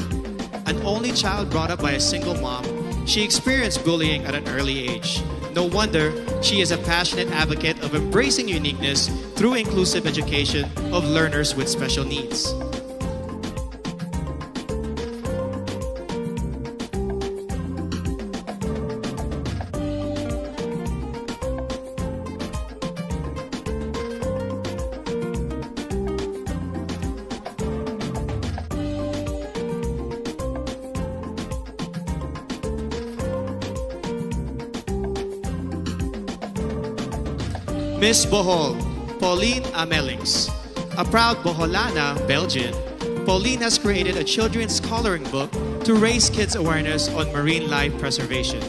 S10: An only child brought up by a single mom, she experienced bullying at an early age. No wonder she is a passionate advocate of embracing uniqueness through inclusive education of learners with special needs. Miss Bohol, Pauline Amelings. A proud Boholana, Belgian, Pauline has created a children's coloring book to raise kids' awareness on marine life preservation.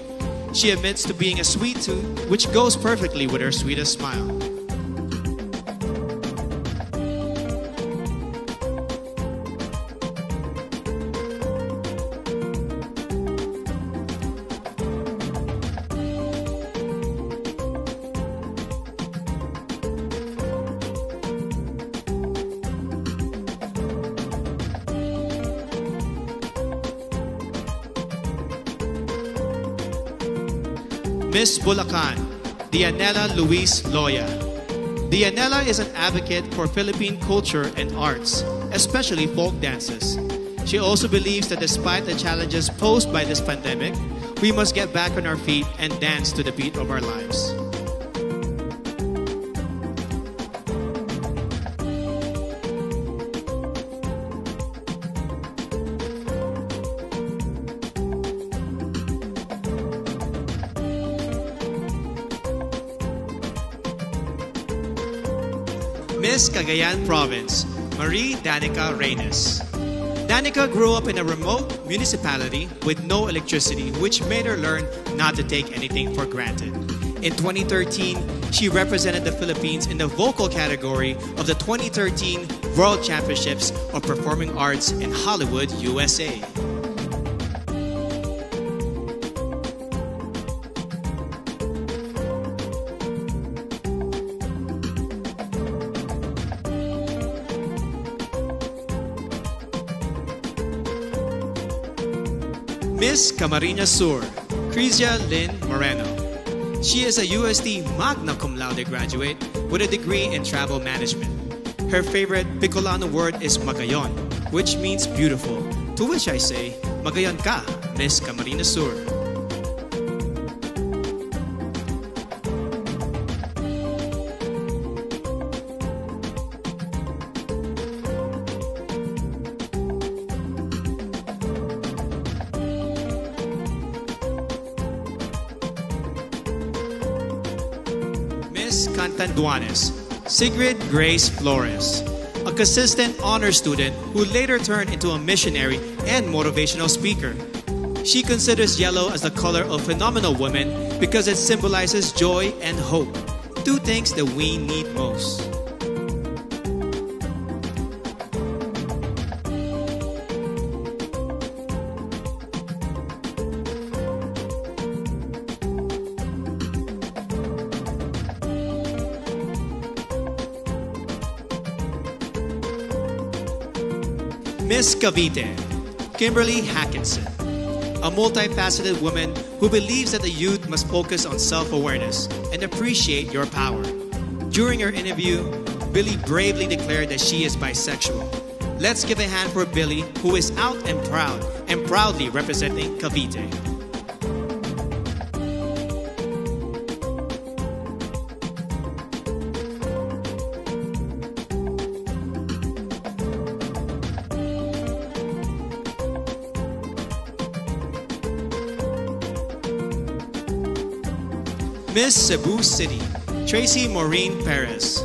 S10: She admits to being a sweet tooth, which goes perfectly with her sweetest smile. Miss Bulacan, Dianela Luis Loya. Dianela is an advocate for Philippine culture and arts, especially folk dances. She also believes that despite the challenges posed by this pandemic, we must get back on our feet and dance to the beat of our lives. Miss Cagayan Province, Marie Danica Reynes. Danica grew up in a remote municipality with no electricity, which made her learn not to take anything for granted. In 2013, she represented the Philippines in the vocal category of the 2013 World Championships of Performing Arts in Hollywood, USA. Miss Camarines Sur, Crizia Lynn Moreno. She is a UST magna cum laude graduate with a degree in travel management. Her favorite Bicolano word is magayon, which means beautiful, to which I say, magayon ka, Miss Camarines Sur. Miss Cantanduanes, Sigrid Grace Flores, a consistent honor student who later turned into a missionary and motivational speaker. She considers yellow as the color of phenomenal women because it symbolizes joy and hope, two things that we need most. Miss Cavite, Kimberly Hackinson, a multifaceted woman who believes that the youth must focus on self-awareness and appreciate your power. During her interview, Billy bravely declared that she is bisexual. Let's give a hand for Billy, who is out and proud and proudly representing Cavite. Miss Cebu City, Tracy Maureen Perez.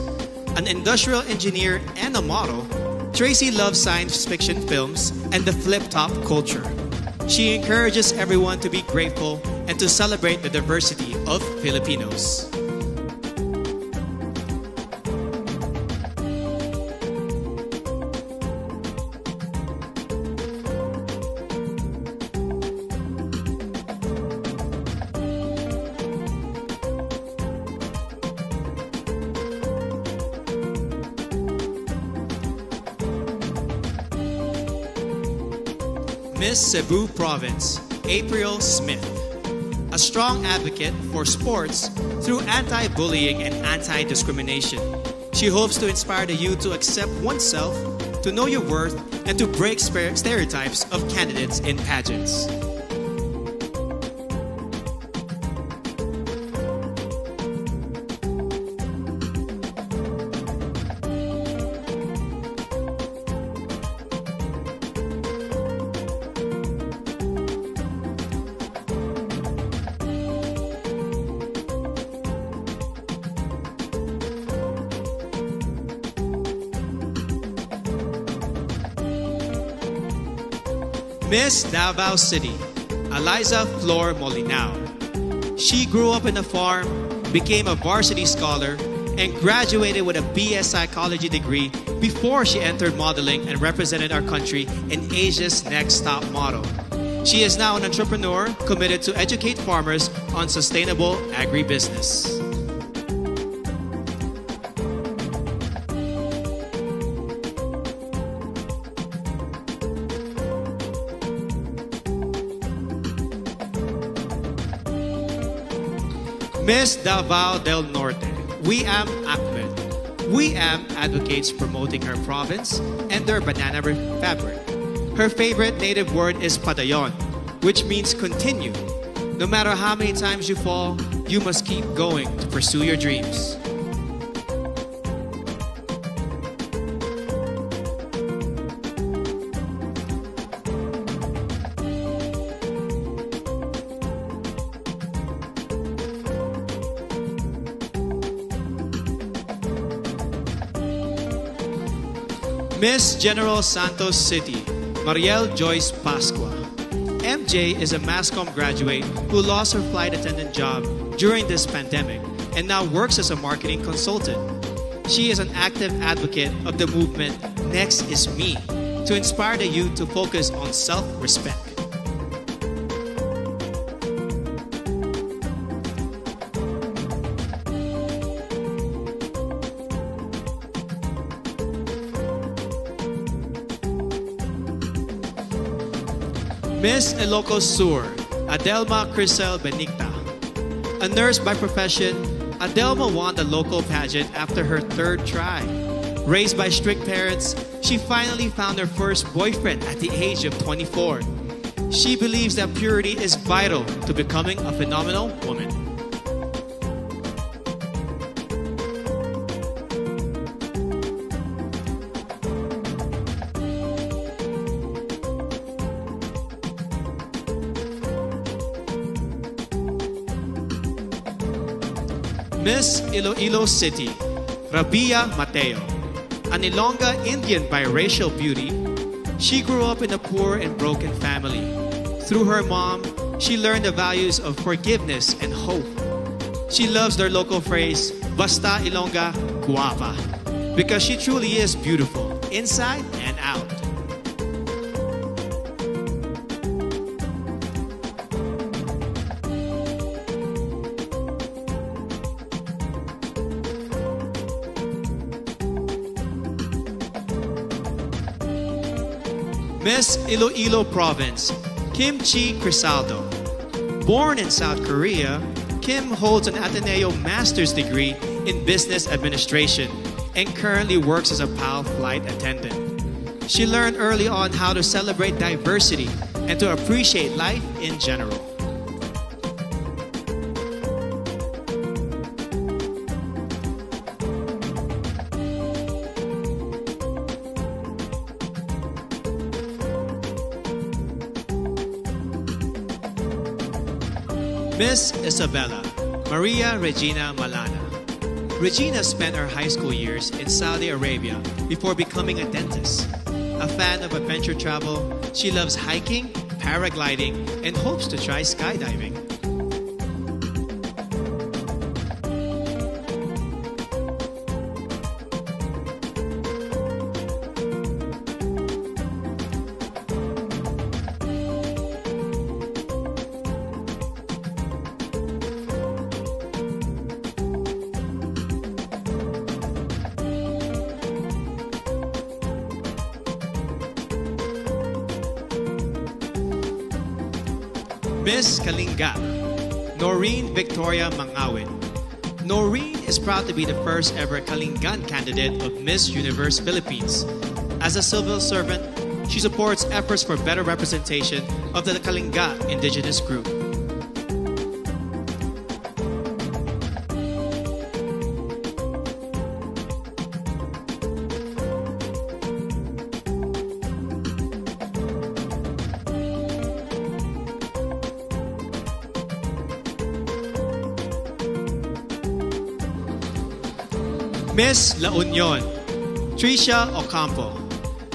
S10: An industrial engineer and a model, Tracy loves science fiction films and the flip-top culture. She encourages everyone to be grateful and to celebrate the diversity of Filipinos. Miss Cebu Province, April Smith, a strong advocate for sports through anti-bullying and anti-discrimination. She hopes to inspire the youth to accept oneself, to know your worth, and to break stereotypes of candidates in pageants. Miss Davao City, Eliza Flor Molinao. She grew up in a farm, became a varsity scholar, and graduated with a BS Psychology degree before she entered modeling and represented our country in Asia's Next Top Model. She is now an entrepreneur committed to educate farmers on sustainable agribusiness. Miss Davao del Norte, Wiam Ahmed. Wiam advocates promoting her province and their banana fabric. Her favorite native word is padayon, which means continue. No matter how many times you fall, you must keep going to pursue your dreams. Miss General Santos City, Mariel Joyce Pascua. MJ is a MASCOM graduate who lost her flight attendant job during this pandemic and now works as a marketing consultant. She is an active advocate of the movement Next is Me to inspire the youth to focus on self-respect. Miss Ilocos Sur, Adelma Crisel Benigta. A nurse by profession, Adelma won the local pageant after her third try. Raised by strict parents, she finally found her first boyfriend at the age of 24. She believes that purity is vital to becoming a phenomenal woman. Miss Iloilo City, Rabia Mateo. An Ilongga Indian biracial beauty, she grew up in a poor and broken family. Through her mom, she learned the values of forgiveness and hope. She loves their local phrase, Basta Ilongga Guapa, because she truly is beautiful, inside and out. Miss Iloilo Province, Kim Chi Crisaldo. Born in South Korea, Kim holds an Ateneo Master's degree in Business Administration and currently works as a PAL flight attendant. She learned early on how to celebrate diversity and to appreciate life in general. Miss Isabella, Maria Regina Malana. Regina spent her high school years in Saudi Arabia before becoming a dentist. A fan of adventure travel, she loves hiking, paragliding, and hopes to try skydiving. Miss Kalinga, Noreen Victoria Mangawin. Noreen is proud to be the first ever Kalingan candidate of Miss Universe Philippines. As a civil servant, she supports efforts for better representation of the Kalinga indigenous group. Miss La Union, Tricia Ocampo.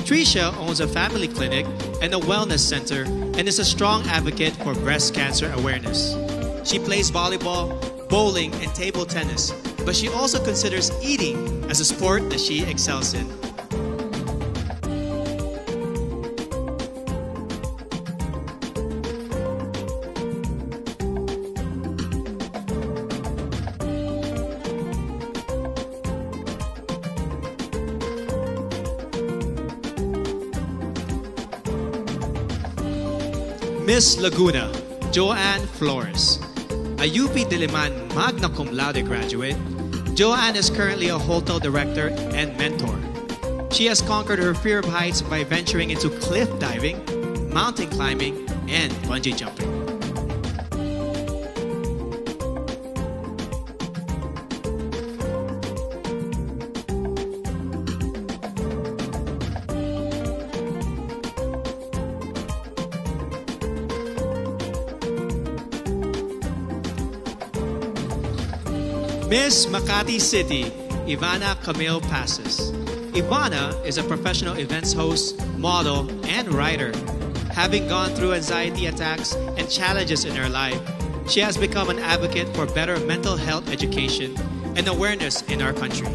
S10: Patricia owns a family clinic and a wellness center and is a strong advocate for breast cancer awareness. She plays volleyball, bowling, and table tennis, but she also considers eating as a sport that she excels in. Miss Laguna, Joanne Flores. A UP Diliman magna cum laude graduate, Joanne is currently a hotel director and mentor. She has conquered her fear of heights by venturing into cliff diving, mountain climbing, and bungee jumping. Miss Makati City, Ivana Camille Passes. Ivana is a professional events host, model, and writer. Having gone through anxiety attacks and challenges in her life, she has become an advocate for better mental health education and awareness in our country.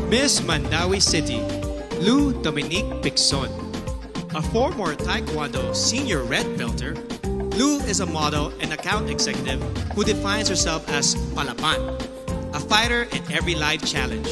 S10: Miss Mandawi City, Lou Dominique Pixon. A former Taekwondo senior red belter, Lou is a model and account executive who defines herself as Palapan, a fighter in every life challenge.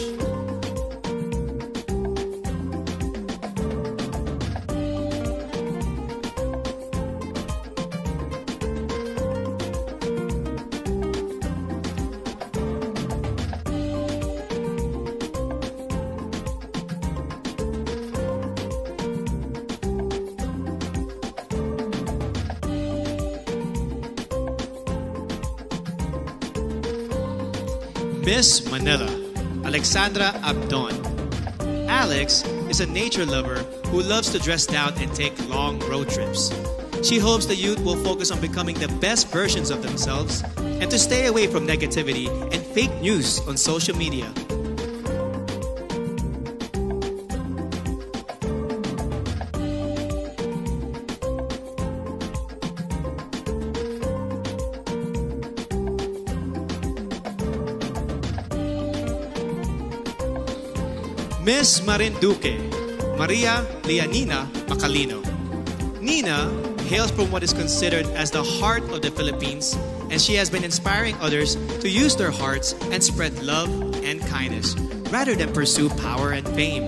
S10: Miss Manila, Alexandra Abdon. Alex is a nature lover who loves to dress down and take long road trips. She hopes the youth will focus on becoming the best versions of themselves and to stay away from negativity and fake news on social media. Miss Marinduque, Maria Leonina Macalino. Nina hails from what is considered as the heart of the Philippines, and she has been inspiring others to use their hearts and spread love and kindness rather than pursue power and fame.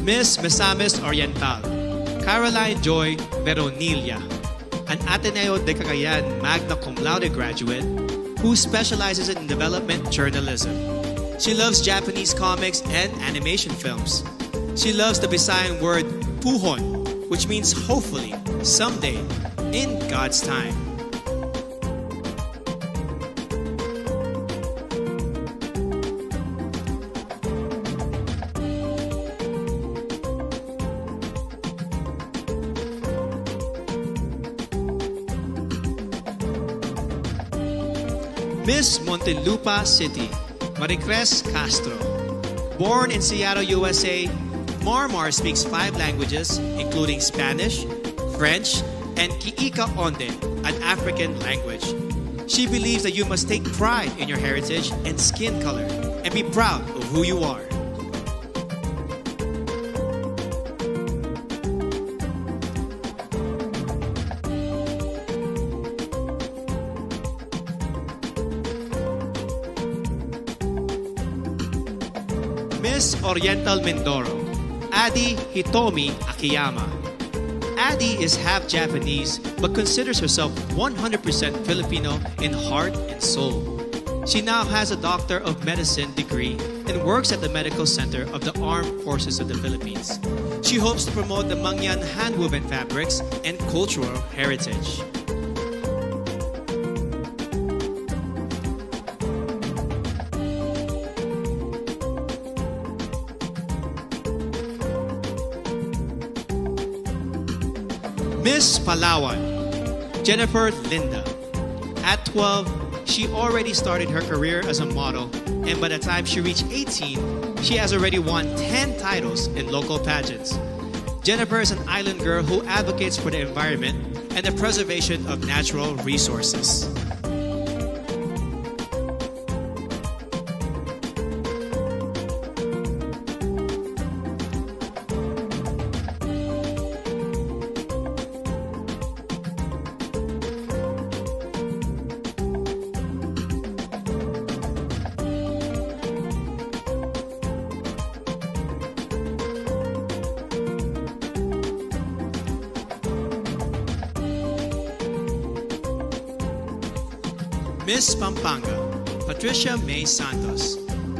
S10: Miss Misamis Oriental, Caroline Joy Veronilla, an Ateneo de Cagayan magna cum laude graduate who specializes in development journalism. She loves Japanese comics and animation films. She loves the Visayan word puhon, which means hopefully, someday, in God's time. Miss Montelupa City, Maricres Castro. Born in Seattle, USA, Marmar speaks 5 languages, including Spanish, French, and Kiika Onde, an African language. She believes that you must take pride in your heritage and skin color and be proud of who you are. Miss Oriental Mindoro, Adi Hitomi Akiyama. Adi is half Japanese but considers herself 100% Filipino in heart and soul. She now has a Doctor of Medicine degree and works at the Medical Center of the Armed Forces of the Philippines. She hopes to promote the Mangyan hand-woven fabrics and cultural heritage. Miss Palawan, Jennifer Linda. At 12, she already started her career as a model, and by the time she reached 18, she has already won 10 titles in local pageants. Jennifer is an island girl who advocates for the environment and the preservation of natural resources. Miss Pampanga, Patricia May Santos.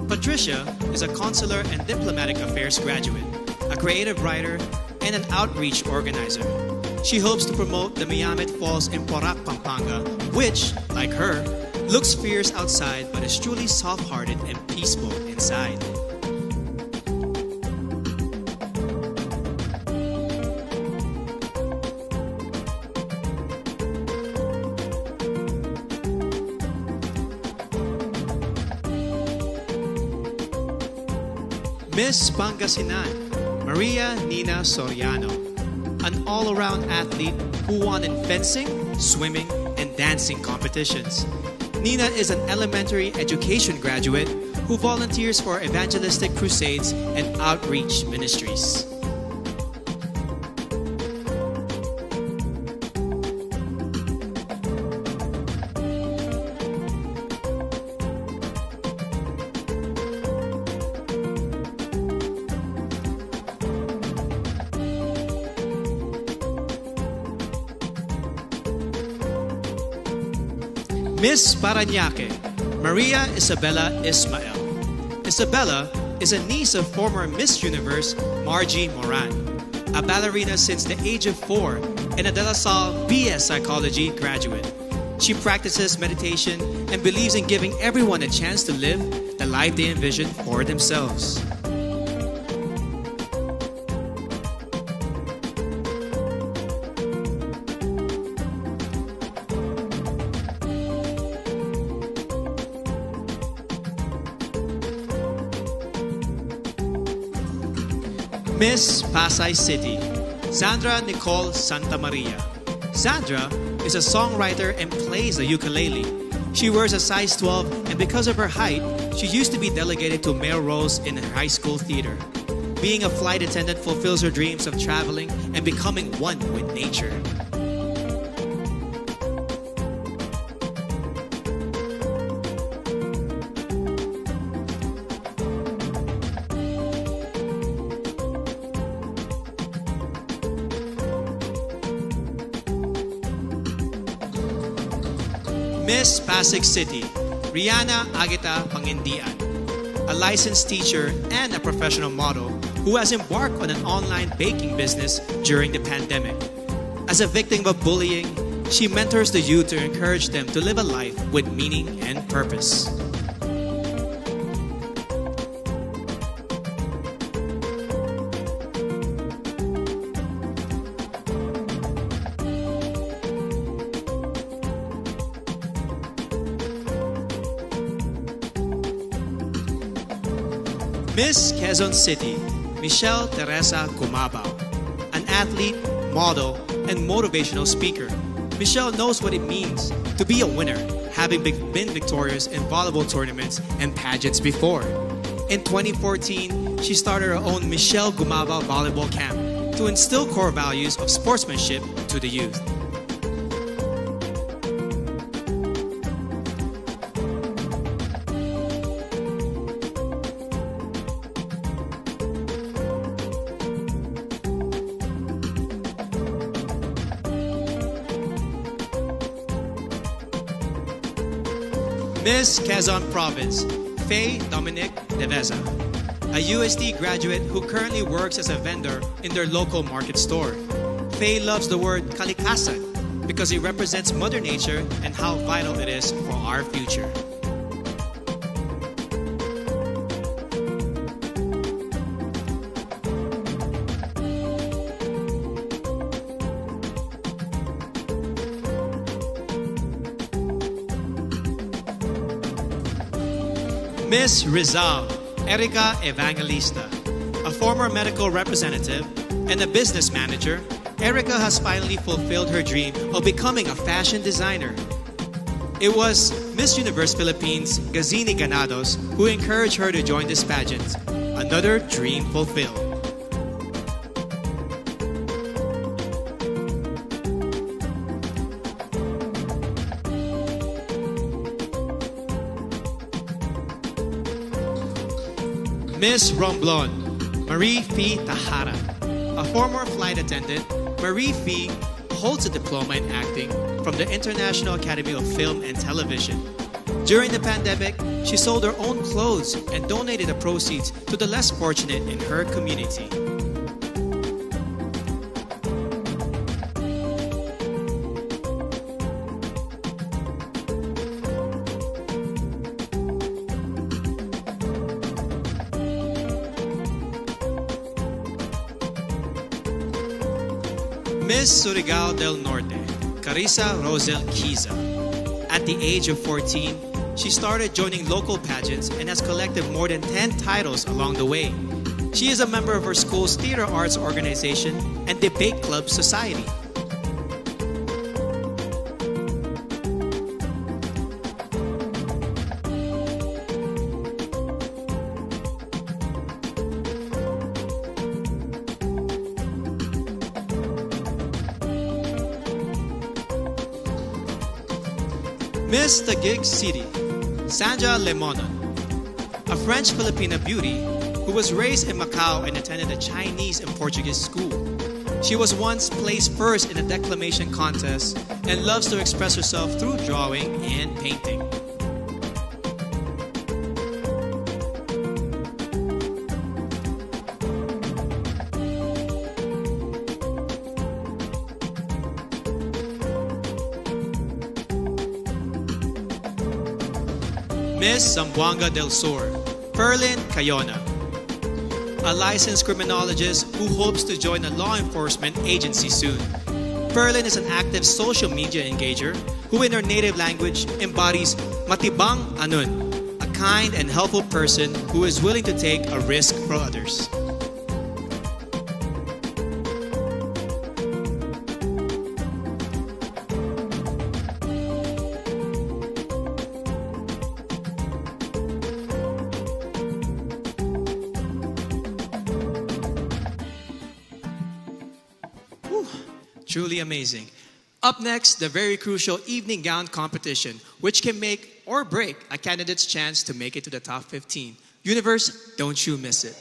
S10: Patricia is a consular and diplomatic affairs graduate, a creative writer, and an outreach organizer. She hopes to promote the Miyamet Falls in Porac, Pampanga, which, like her, looks fierce outside but is truly soft-hearted and peaceful inside. Miss Pangasinan, Maria Nina Soriano, an all-around athlete who won in fencing, swimming, and dancing competitions. Nina is an elementary education graduate who volunteers for evangelistic crusades and outreach ministries. Miss Parañaque, Maria Isabella Ismael. Isabella is a niece of former Miss Universe Margie Moran, a ballerina since the age of 4 and a De La Salle BS Psychology graduate. She practices meditation and believes in giving everyone a chance to live the life they envision for themselves. Miss Pasay City, Sandra Nicole Santa Maria. Sandra is a songwriter and plays the ukulele. She wears a size 12, and because of her height, she used to be delegated to male roles in her high school theater. Being a flight attendant fulfills her dreams of traveling and becoming one with nature. Miss Pasig City, Rihanna Agita Pangindian, a licensed teacher and a professional model who has embarked on an online baking business during the pandemic. As a victim of bullying, she mentors the youth to encourage them to live a life with meaning and purpose. Miss Quezon City, Michelle Teresa Gumabao, an athlete, model, and motivational speaker. Michelle knows what it means to be a winner, having been victorious in volleyball tournaments and pageants before. In 2014, she started her own Michelle Gumabao Volleyball Camp to instill core values of sportsmanship to the youth. Miss Quezon Province, Faye Dominic Deveza, a USD graduate who currently works as a vendor in their local market store. Faye loves the word kalikasan because it represents Mother Nature and how vital it is for our future. Miss Rizal, Erica Evangelista. A former medical representative and a business manager, Erica has finally fulfilled her dream of becoming a fashion designer. It was Miss Universe Philippines, Gazini Ganados, who encouraged her to join this pageant. Another dream fulfilled. Miss Romblon, Marie Fee Tahara. A former flight attendant, Marie Fee holds a diploma in acting from the International Academy of Film and Television. During the pandemic, she sold her own clothes and donated the proceeds to the less fortunate in her community. Miss Surigao del Norte, Carissa Rosel Kiza. At the age of 14, she started joining local pageants and has collected more than 10 titles along the way. She is a member of her school's theater arts organization and debate club society. Miss Taguig City, Sandra Lemonon, a French-Filipina beauty who was raised in Macau and attended a Chinese and Portuguese school. She was once placed first in a declamation contest and loves to express herself through drawing and painting. Miss Zamboanga del Sur, Perlin Cayona, a licensed criminologist who hopes to join a law enforcement agency soon. Perlin is an active social media engager who in her native language embodies matibang anun, a kind and helpful person who is willing to take a risk for others. Truly amazing. Up next, the very crucial evening gown competition, which can make or break a candidate's chance to make it to the top 15. Universe, don't you miss it.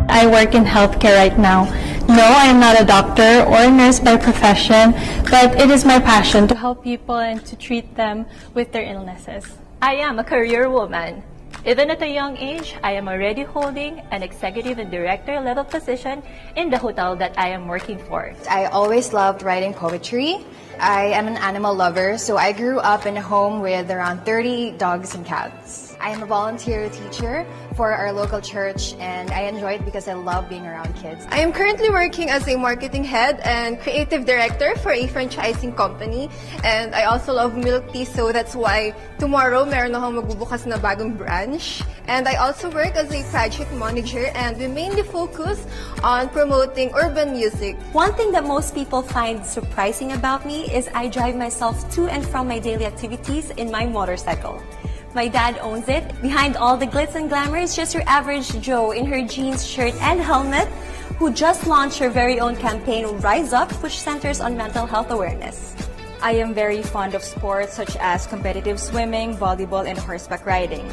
S1: I work in healthcare right now. No, I am not a doctor or a nurse by profession, but it is my passion to help people and to treat them with their illnesses.
S2: I am a career woman. Even at a young age, I am already holding an executive and director level position in the hotel that I am working for.
S3: I always loved writing poetry. I am an animal lover, so I grew up in a home with around 30 dogs and cats. I am a volunteer teacher for our local church, and I enjoy it because I love being around kids.
S4: I am currently working as a marketing head and creative director for a franchising company, and I also love milk tea, so that's why tomorrow meron akong magbubukas na bagong branch. And I also work as a project manager, and we mainly focus on promoting urban music.
S6: One thing that most people find surprising about me is I drive myself to and from my daily activities in my motorcycle. My dad owns it. Behind all the glitz and glamour is just your average Joe in her jeans, shirt, and helmet, who just launched her very own campaign, Rise Up, which centers on mental health awareness.
S7: I am very fond of sports such as competitive swimming, volleyball, and horseback riding.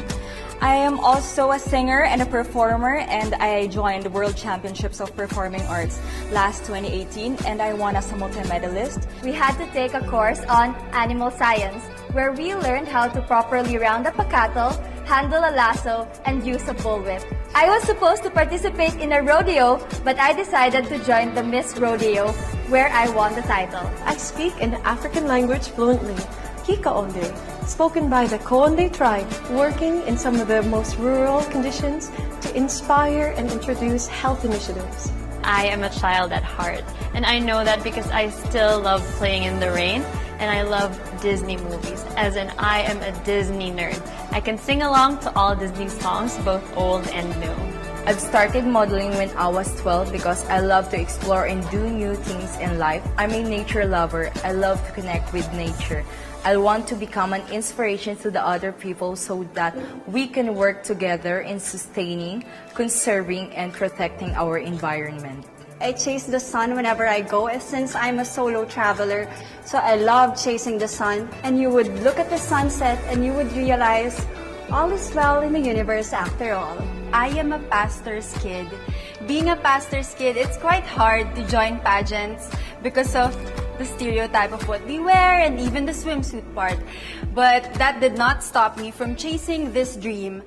S7: I am also a singer and a performer, and I joined the World Championships of Performing Arts last 2018, and I won as a multi-medalist.
S27: We had to take a course on animal science, where we learned how to properly round up a cattle, handle a lasso, and use a bullwhip. I was supposed to participate in a rodeo, but I decided to join the Miss Rodeo, where I won the title.
S8: I speak an African language fluently, Kikaonde, spoken by the Koonde tribe, working in some of the most rural conditions to inspire and introduce health initiatives.
S1: I am a child at heart, and I know that because I still love playing in the rain, and I love Disney movies, as in I am a Disney nerd. I can sing along to all Disney songs, both old and new.
S9: I've started modeling when I was 12 because I love to explore and do new things in life. I'm a nature lover. I love to connect with nature. I want to become an inspiration to the other people so that we can work together in sustaining, conserving, and protecting our environment.
S25: I chase the sun whenever I go since I'm a solo traveler. So I love chasing the sun. And you would look at the sunset and you would realize all is well in the universe after all.
S27: I am a pastor's kid. Being a pastor's kid, it's quite hard to join pageants because of the stereotype of what we wear and even the swimsuit part. But that did not stop me from chasing this dream.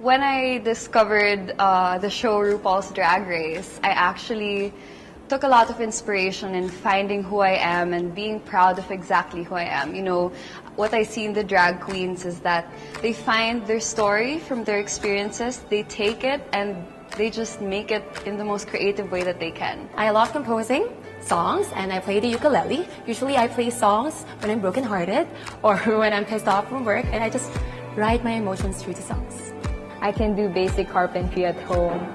S28: When I discovered the show RuPaul's Drag Race, I actually took a lot of inspiration in finding who I am and being proud of exactly who I am. You know, what I see in the drag queens is that they find their story from their experiences, they take it, and they just make it in the most creative way that they can.
S12: I love composing songs and I play the ukulele. Usually I play songs when I'm brokenhearted or when I'm pissed off from work, and I just write my emotions through the songs.
S28: I can do basic carpentry at home.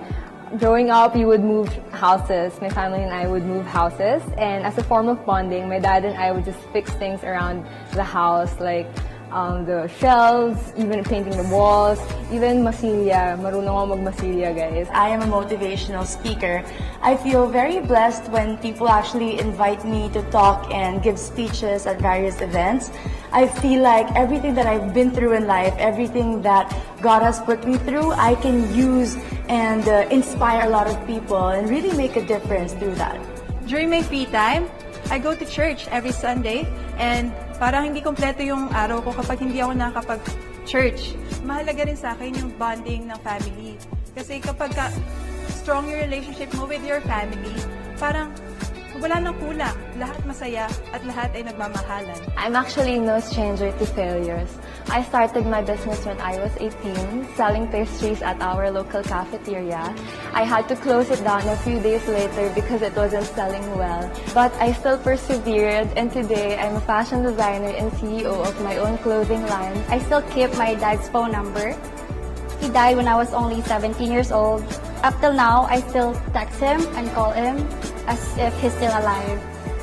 S28: Growing up, we would move houses. My family and I would move houses. And as a form of bonding, my dad and I would just fix things around the house, like the shelves, even painting the walls, even masilya. Marunong ako magmasilya, guys.
S9: I am a motivational speaker. I feel very blessed when people actually invite me to talk and give speeches at various events. I feel like everything that I've been through in life, everything that God has put me through, I can use and inspire a lot of people and really make a difference through that.
S14: During my free time, I go to church every Sunday, and parang hindi kompleto yung araw ko kapag hindi ako nakakapag-church. Mahalaga rin sa akin yung bonding ng family. Kasi kapag strong yung relationship mo with your family, parang wala nang kulang. Lahat masaya at lahat ay nagmamahalan.
S28: I'm actually no stranger to failures. I started my business when I was 18, selling pastries at our local cafeteria. I had to close it down a few days later because it wasn't selling well. But I still persevered, and today I'm a fashion designer and CEO of my own clothing line.
S27: I still keep my dad's phone number. He died when I was only 17 years old. Up till now, I still text him and call him as if he's still alive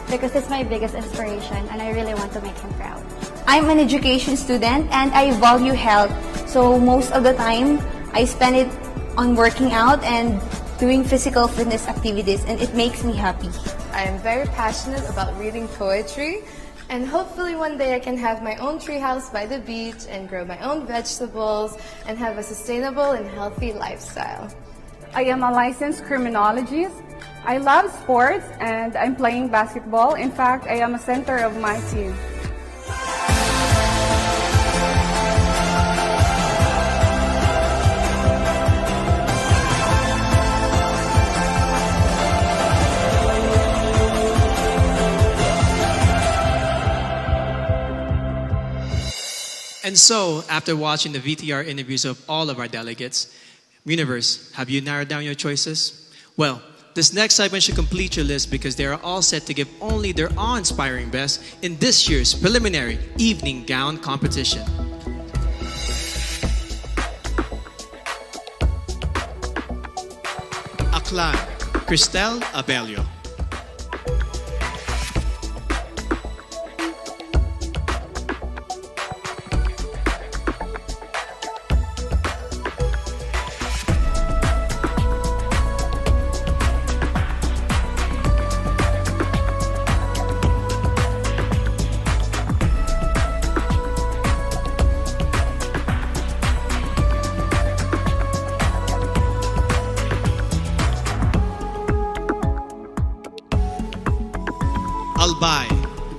S27: because he's my biggest inspiration and I really want to make him proud. I'm an education student and I value health. So most of the time, I spend it on working out and doing physical fitness activities, and it makes me happy.
S15: I am very passionate about reading poetry, and hopefully one day I can have my own treehouse by the beach and grow my own vegetables and have a sustainable and healthy lifestyle.
S16: I am a licensed criminologist. I love sports and I'm playing basketball. In fact, I am a center of my team.
S10: And so, after watching the VTR interviews of all of our delegates, Universe, have you narrowed down your choices? Well, This next segment should complete your list because they are all set to give only their awe-inspiring best in this year's preliminary evening gown competition. Aklan, Cristel Abelio. Albay,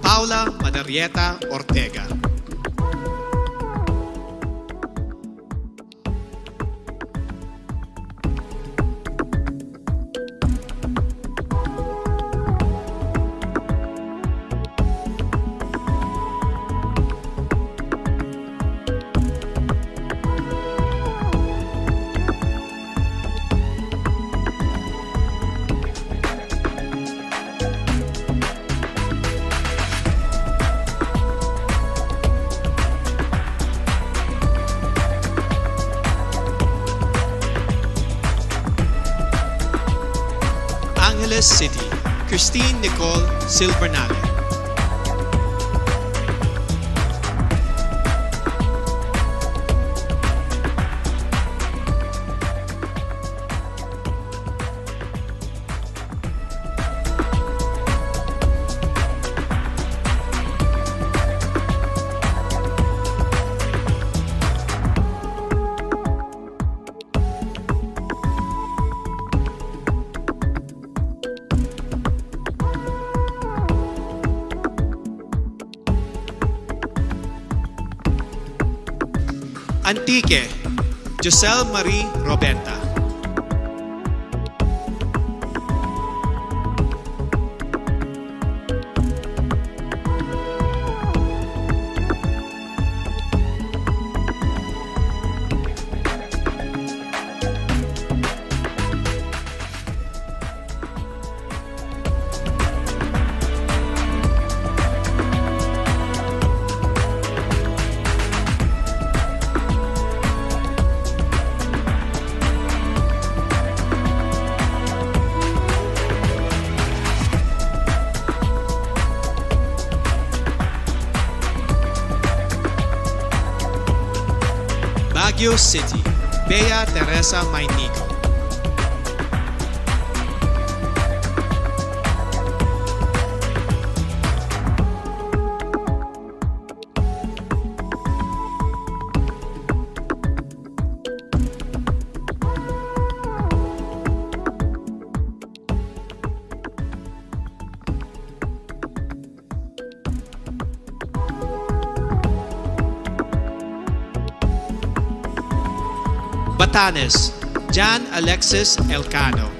S10: Paula Madarieta Ortega. Angeles City, Christine Nicole Silvernale. Antique, Giselle Marie Roberta. Baguio City, Bea Teresa Mainigo. Batanes, Jan Alexis Elcano.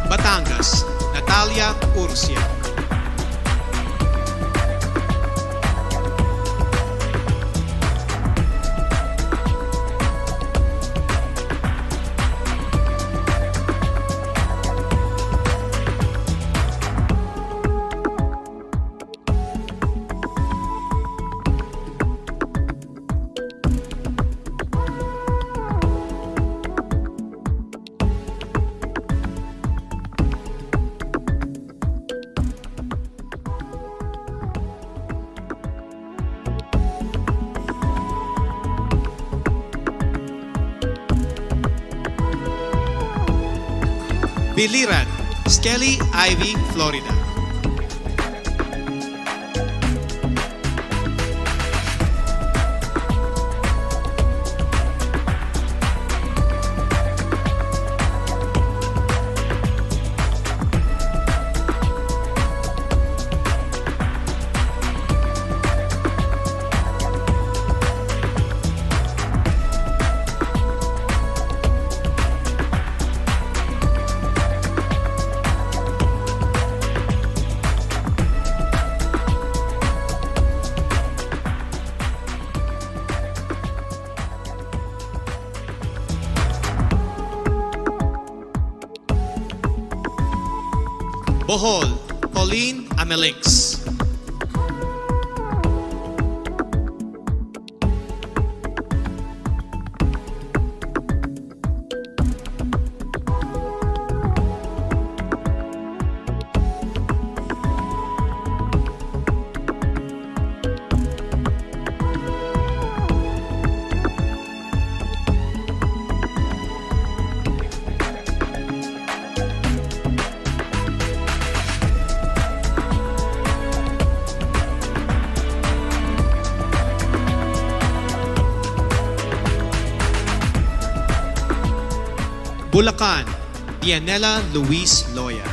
S10: Batangas, Natalia Urcia. Biliran, Skelly Ivy, Florida. Bohol, Pauline Amelinx. Bulacan, Dianela Luis Loya.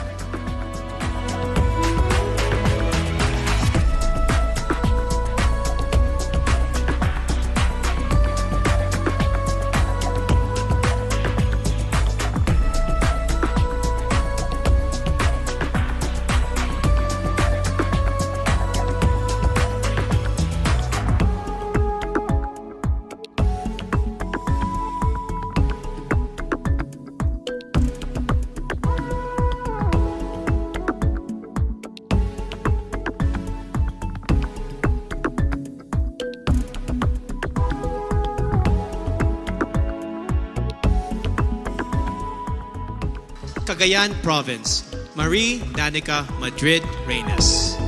S10: Cagayan Province, Marie Danica Madrid Reyes.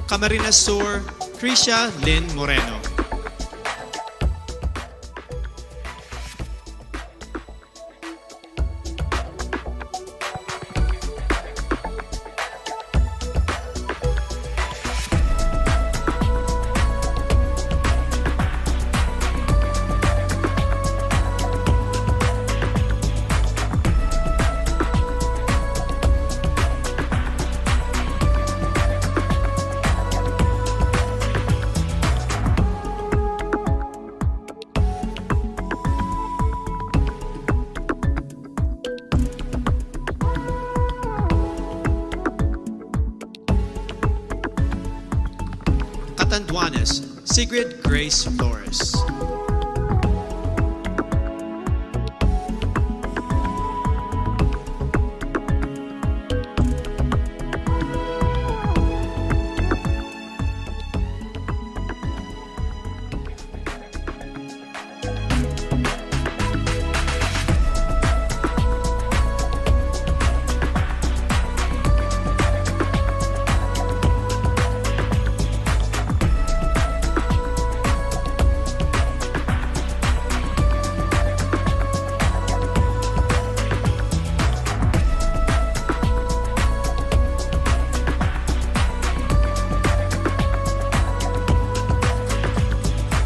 S10: Camarines Sur, Tricia Lynn Moreno. Catanduanes, Sigrid Grace Flores.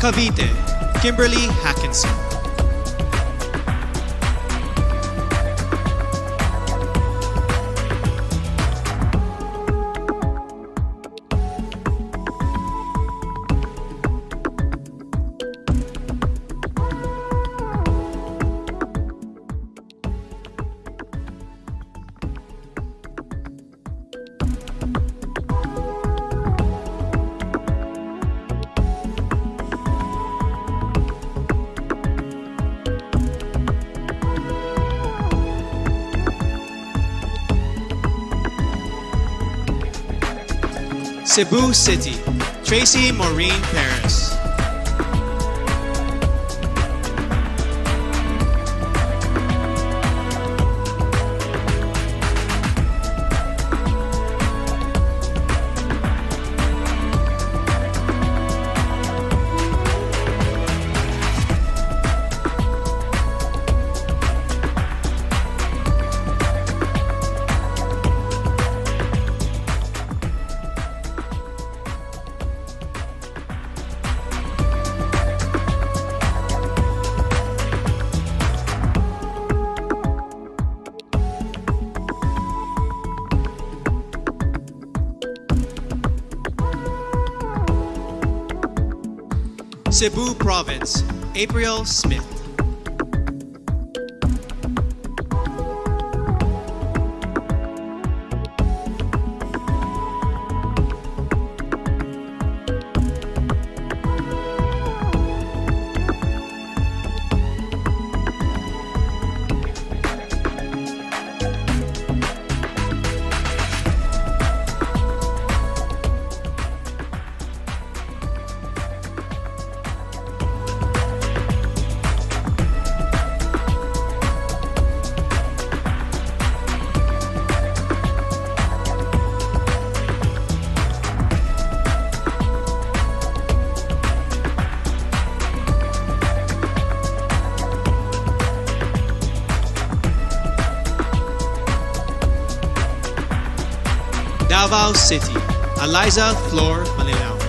S10: Cavite, Kimberly Hackinson. Cebu City, Tracy Maureen Paris. Cebu Province, April Smith. Davao City, Eliza Flor Manilao.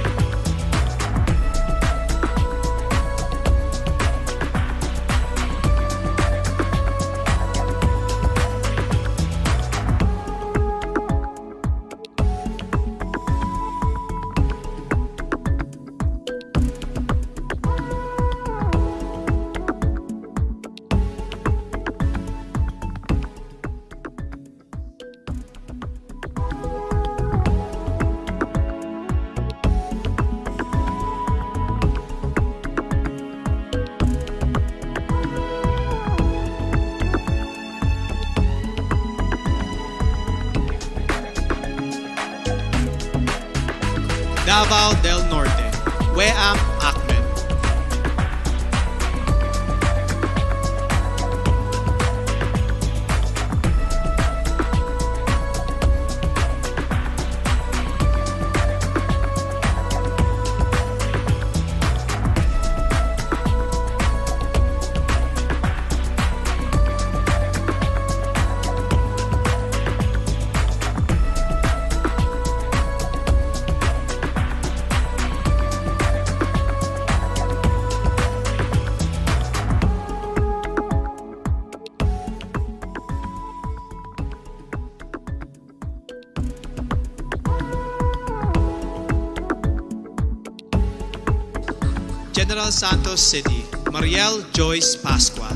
S10: Davao del Norte, Weam Ahmed. General Santos City, Mariel Joyce Pascua.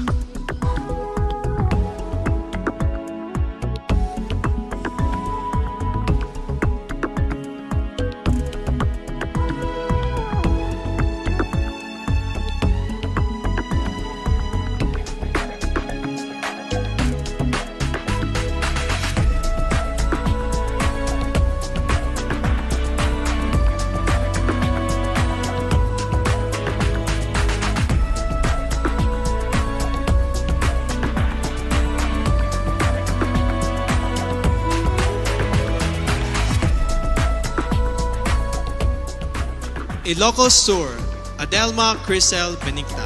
S10: Ilocos Sur, Adelma Crisel Benicta.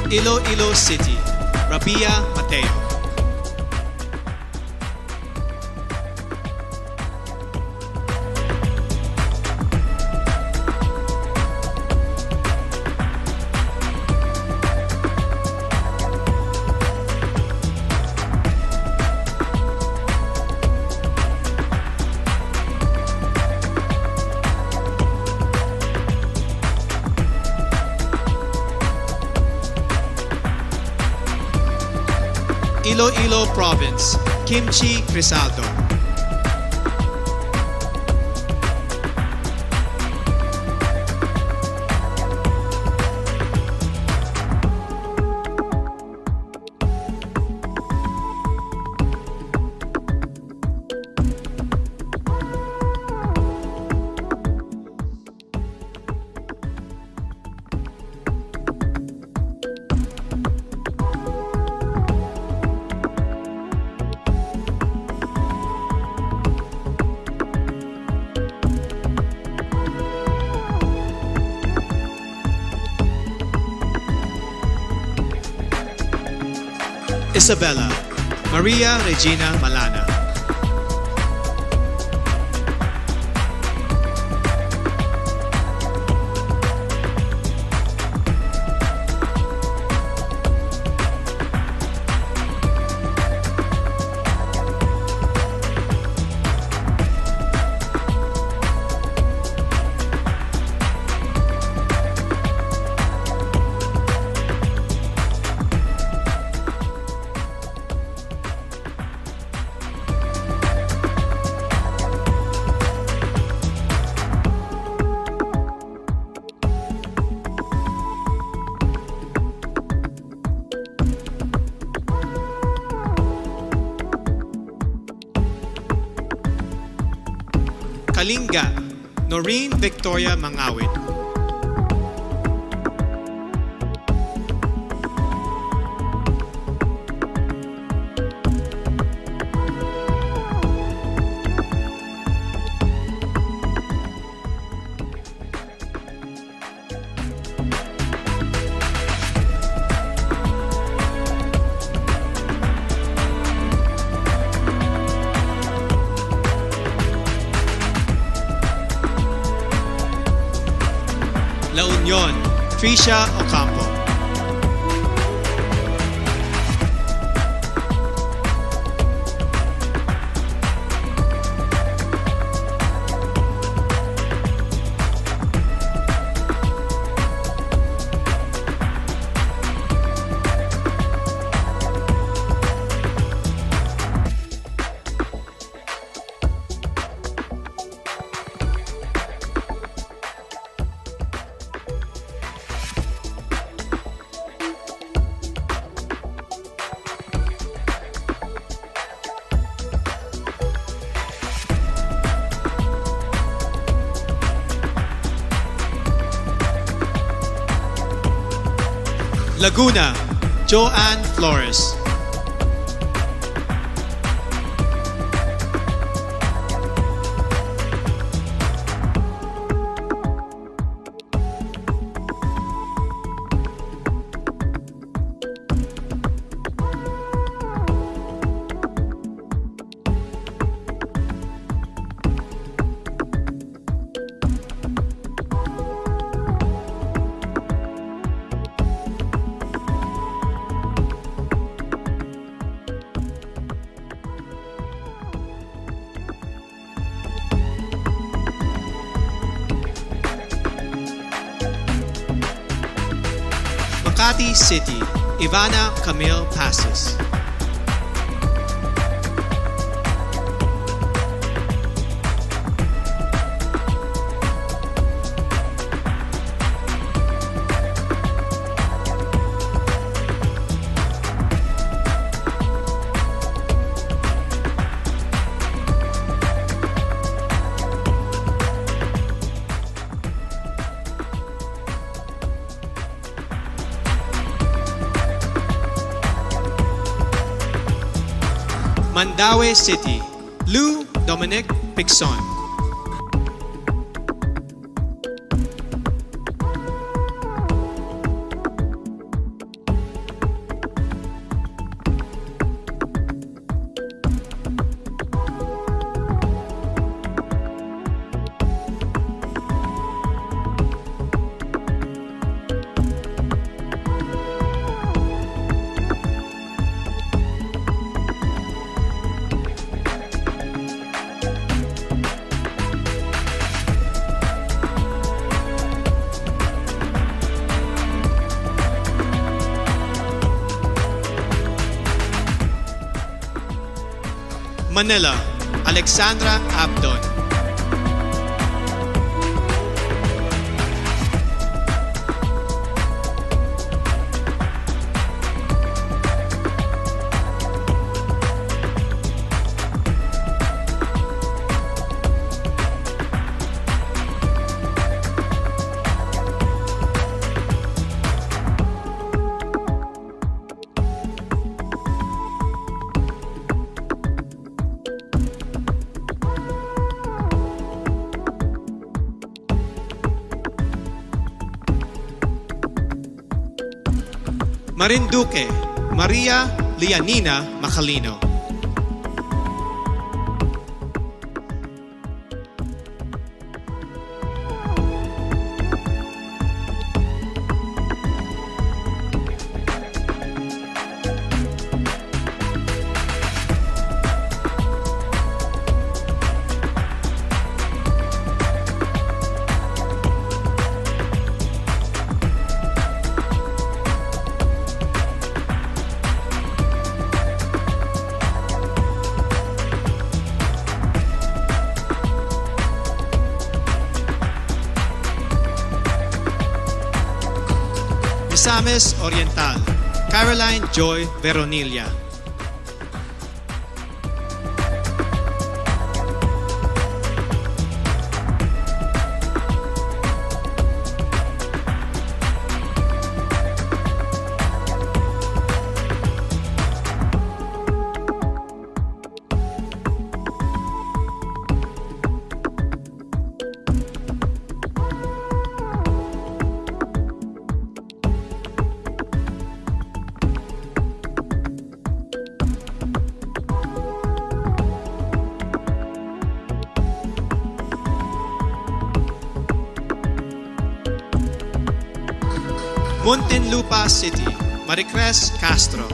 S10: Iloilo City, Rabia Mateo. Iloilo Province, Kimchi Crisaldo. Isabela Maria Regina Malana. Kalinga Noreen Victoria Mangawit. La Union, Tricia Ocampo. Laguna, Joanne Flores. Makati City, Ivana Camille Passes. Mandaue City, Lou Dominic Pixon. Manila, Alexandra Abdon. Marinduque, Maria Lianina Macalino. Misamis Oriental, Caroline Joy Veronilla. Muntinlupa City, Maricres Castro.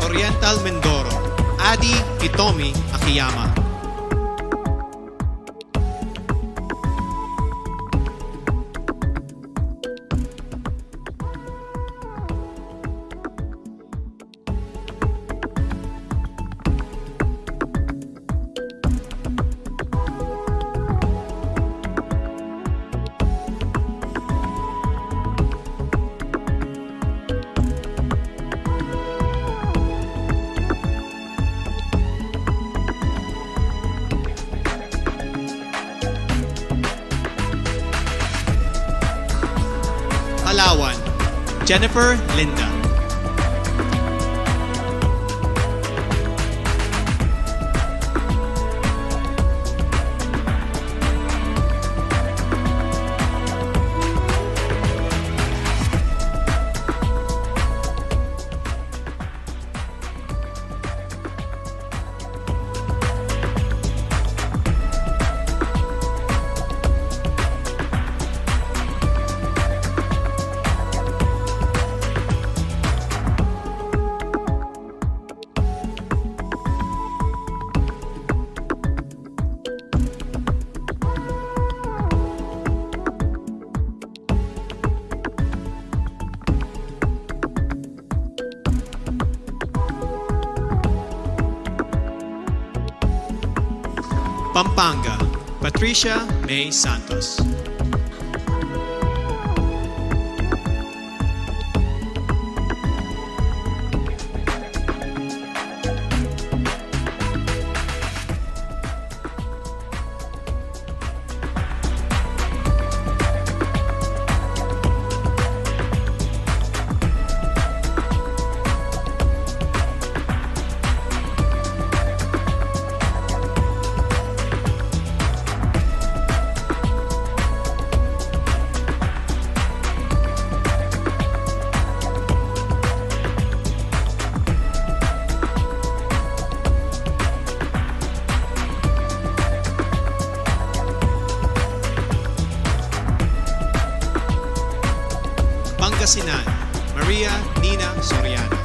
S10: Oriental Mindoro, Adi Hitomi Akiyama. Palawan, Jennifer Linda. Pampanga, Patricia May Santos. Pangasinan, Maria Nina Soriano.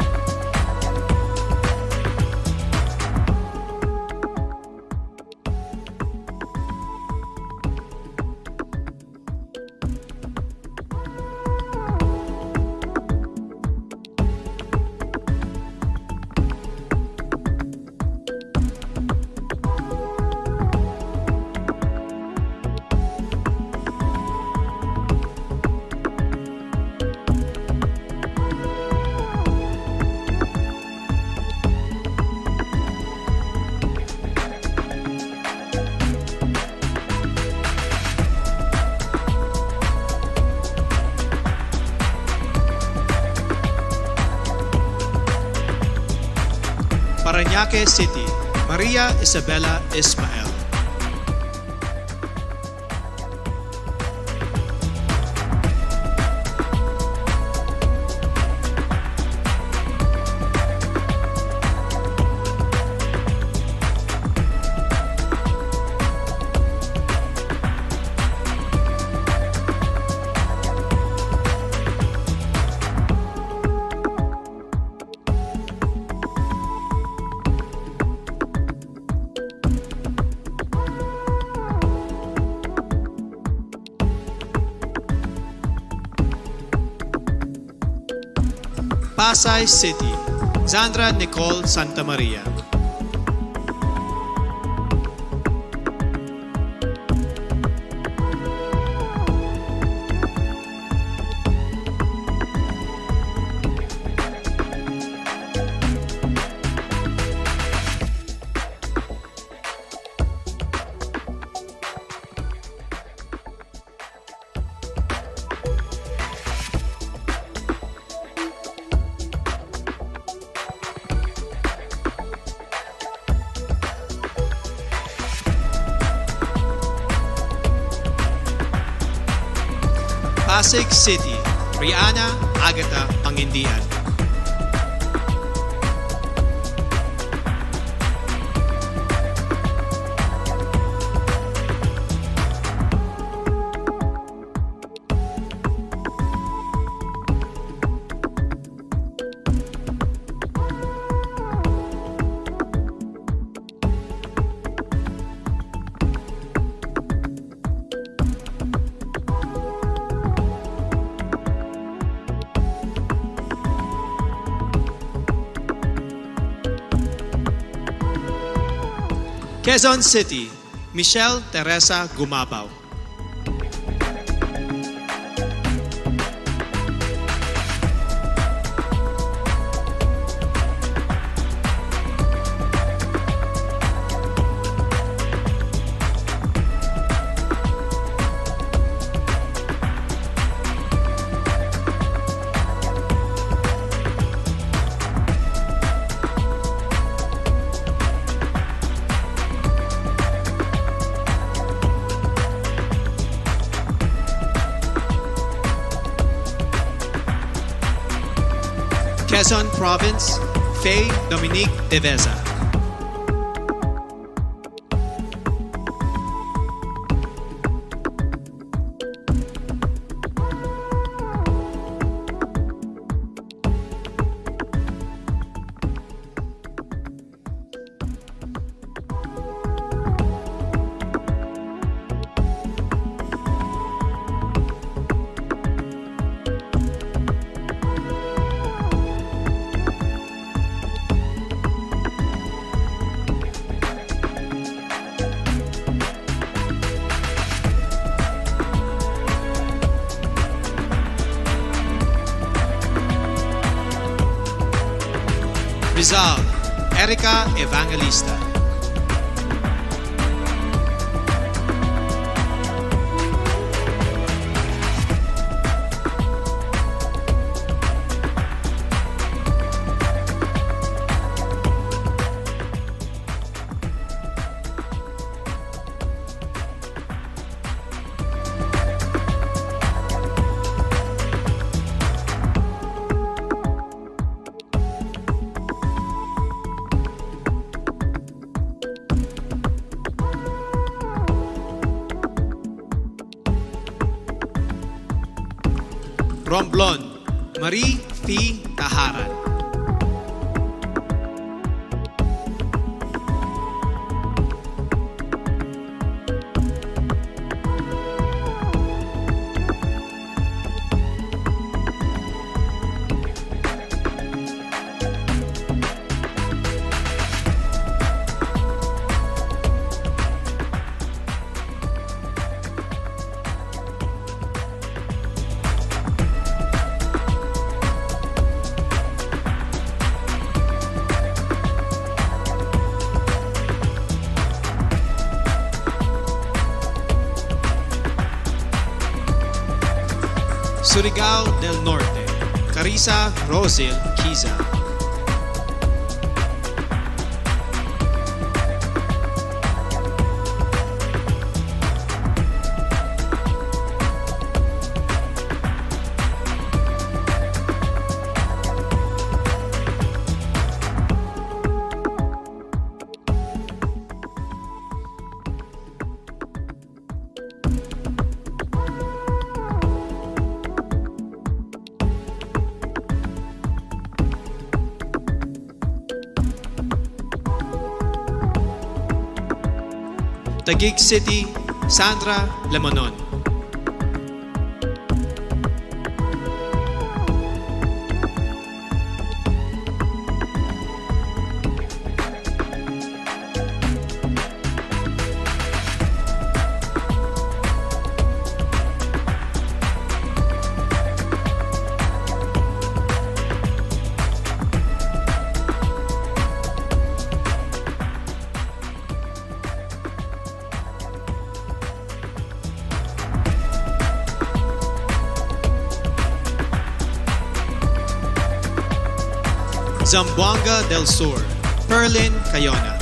S10: Parañaque City, Maria Isabella Ismael. Pasay City, Zandra Nicole Santa Maria. Pasig City, Rihanna Agata Pangindian. Quezon City, Michelle Teresa Gumabaw. Quezon Province, Faye Dominique Deveza. Rizal, Erica Evangelista. Romblon, Marie P. Taharan. Surigao del Norte, Carissa Rosil Kiza. Taguig City, Sandra Lemonon. Zamboanga del Sur, Perlin Cayona.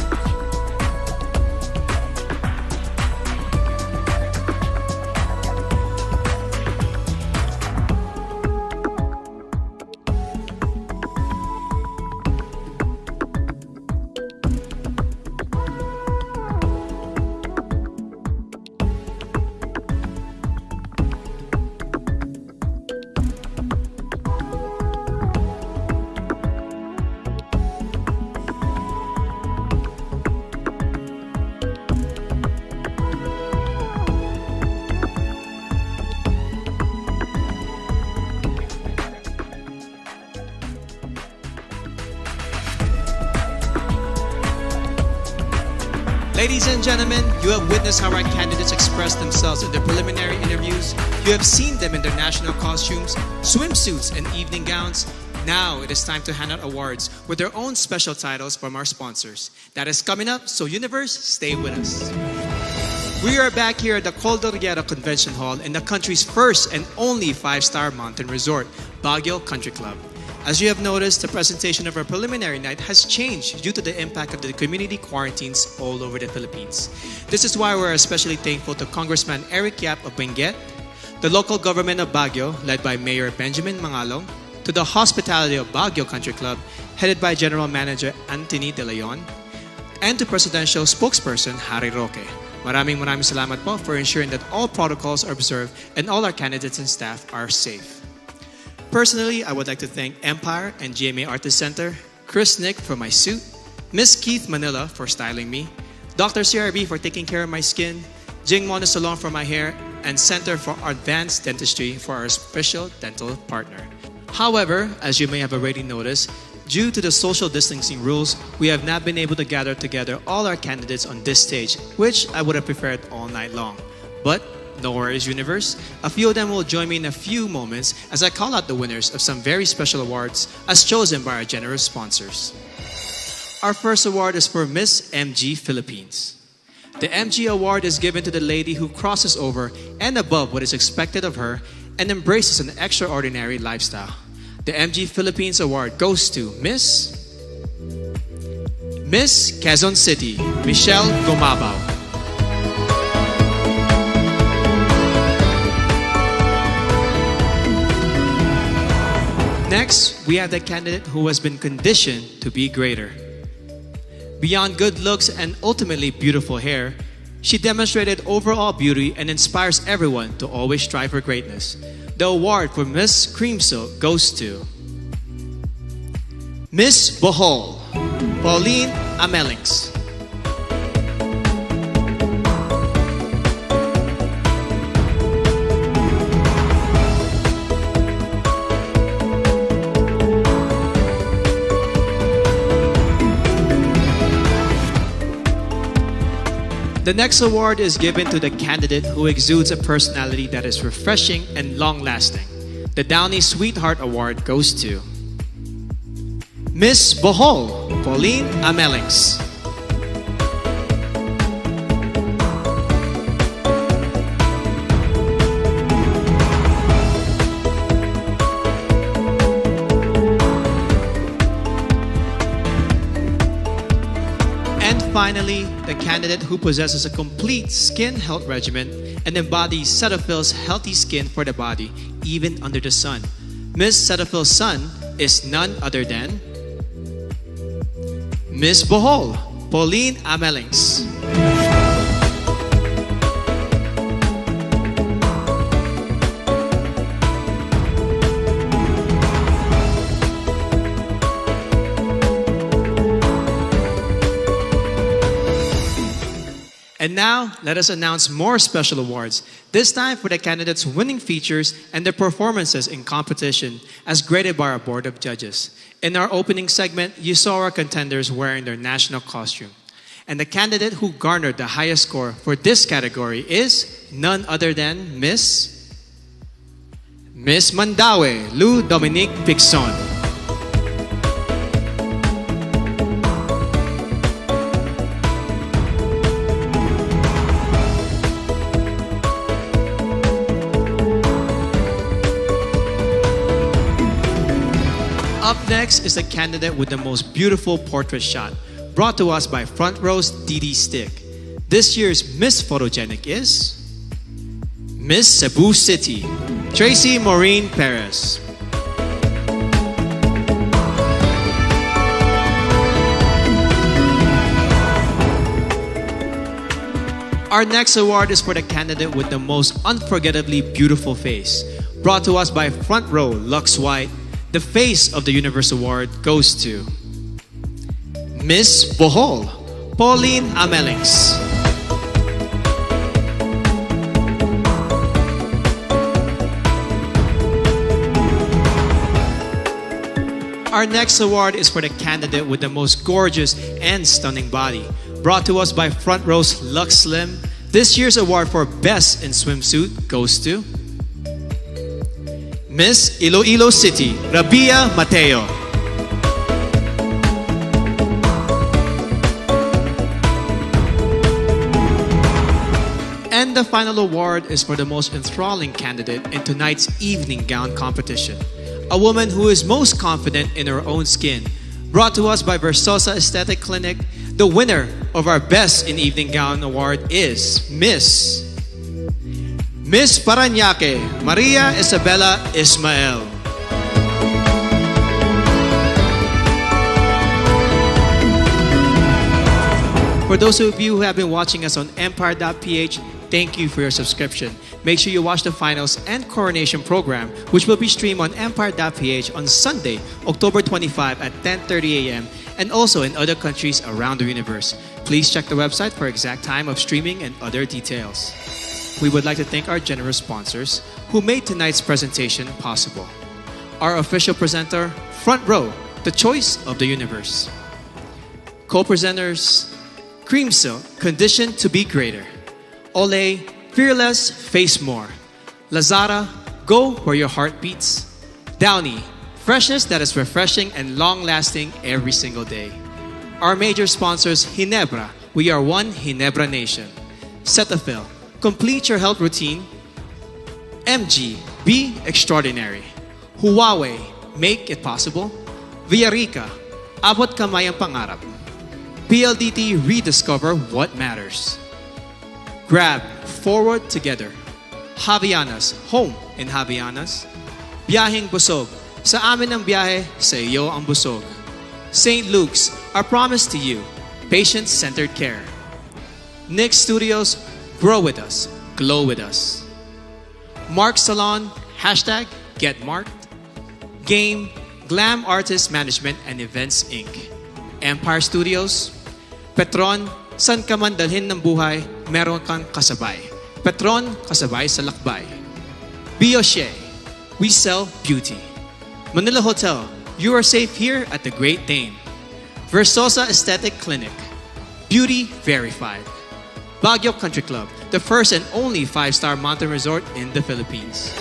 S10: Ladies and gentlemen, you have witnessed how our candidates express themselves in their preliminary interviews. You have seen them in their national costumes, swimsuits, and evening gowns. Now it is time to hand out awards with their own special titles from our sponsors. That is coming up, so Universe, stay with us. We are back here at the Cordillera Convention Hall in the country's first and only 5-star mountain resort, Baguio Country Club. As you have noticed, the presentation of our preliminary night has changed due to the impact of the community quarantines all over the Philippines. This is why we're especially thankful to Congressman Eric Yap of Benguet, the local government of Baguio, led by Mayor Benjamin Mangalong, to the hospitality of Baguio Country Club, headed by General Manager Anthony De Leon, and to Presidential Spokesperson Harry Roque. Maraming salamat po for ensuring that all protocols are observed and all our candidates and staff are safe. Personally, I would like to thank Empire and GMA Artist Center, Chris Nick for my suit, Miss Keith Manila for styling me, Dr. CRB for taking care of my skin, Jing Mona Salon for my hair, and Center for Advanced Dentistry for our special dental partner. However, as you may have already noticed, due to the social distancing rules, we have not been able to gather together all our candidates on this stage, which I would have preferred all night long. But no worries, Universe. A few of them will join me in a few moments as I call out the winners of some very special awards as chosen by our generous sponsors. Our first award is for Miss MG Philippines. The MG Award is given to the lady who crosses over and above what is expected of her and embraces an extraordinary lifestyle. The MG Philippines Award goes to Miss Quezon City, Michelle Gomabao. Next, we have the candidate who has been conditioned to be greater. Beyond good looks and ultimately beautiful hair, she demonstrated overall beauty and inspires everyone to always strive for greatness. The award for Miss Cream Silk goes to Miss Bohol, Pauline Amelings. The next award is given to the candidate who exudes a personality that is refreshing and long-lasting. The Downey Sweetheart Award goes to Miss Bohol, Pauline Amelings. Finally, the candidate who possesses a complete skin health regimen and embodies Cetaphil's healthy skin for the body, even under the sun. Miss Cetaphil's son is none other than Miss Bohol, Pauline Amelings. And now, let us announce more special awards, this time for the candidates' winning features and their performances in competition as graded by our Board of Judges. In our opening segment, you saw our contenders wearing their national costume. And the candidate who garnered the highest score for this category is none other than Miss Mandaue, Lou Dominique Pixon. Up next is the candidate with the most beautiful portrait shot, brought to us by Front Row's Didi Stick. This year's Miss Photogenic is Miss Cebu City, Tracy Maureen Perez. Our next award is for the candidate with the most unforgettably beautiful face, brought to us by Front Row Lux White. The Face of the Universe Award goes to Miss Bohol, Pauline Amelings. Our next award is for the candidate with the most gorgeous and stunning body, brought to us by Front Row's Lux Slim. This year's award for Best in Swimsuit goes to Miss Iloilo City, Rabia Mateo. And the final award is for the most enthralling candidate in tonight's evening gown competition. A woman who is most confident in her own skin. Brought to us by Versosa Aesthetic Clinic, the winner of our Best in Evening Gown Award is Miss Parañaque, Maria Isabella Ismael. For those of you who have been watching us on Empire.ph, thank you for your subscription. Make sure you watch the finals and coronation program, which will be streamed on Empire.ph on Sunday, October 25 at 10:30 a.m. and also in other countries around the universe. Please check the website for exact time of streaming and other details. We would like to thank our generous sponsors who made tonight's presentation possible. Our official presenter, Front Row, the choice of the universe. Co-presenters, Cream Silk, Conditioned to be Greater. Olay, Fearless, Face More. Lazada, Go where your heart beats. Downy, freshness that is refreshing and long-lasting every single day. Our major sponsors, Ginebra, we are one Ginebra nation. Cetaphil, complete your health routine. MG, be extraordinary. Huawei, make it possible. Villarica, abot kamay ang pangarap. PLDT, rediscover what matters. Grab, forward together. Javianas, home in Javianas. Biyaheng Busog, sa amin ang biyahe, sa iyo ang busog. St. Luke's, our promise to you, patient-centered care. Nick Studios, grow with us, glow with us. Mark Salon, hashtag Get Marked. Game, Glam Artist Management and Events Inc. Empire Studios, Petron, san ka man dalhin ng buhay, meron kang kasabay. Petron, kasabay sa lakbay. Bioche, we sell beauty. Manila Hotel, you are safe here at the Great Dane. Versosa Aesthetic Clinic, beauty verified. Baguio Country Club, the first and only 5-star mountain resort in the Philippines.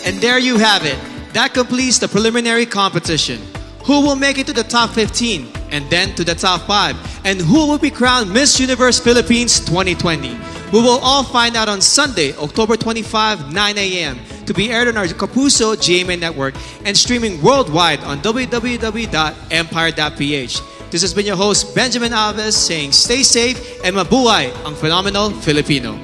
S10: And there you have it. That completes the preliminary competition. Who will make it to the top 15 and then to the top 5? And who will be crowned Miss Universe Philippines 2020? We will all find out on Sunday, October 25, 9 a.m. to be aired on our Kapuso GMA network and streaming worldwide on www.empire.ph. This has been your host, Benjamin Alves, saying stay safe and mabuhay ang phenomenal Filipino.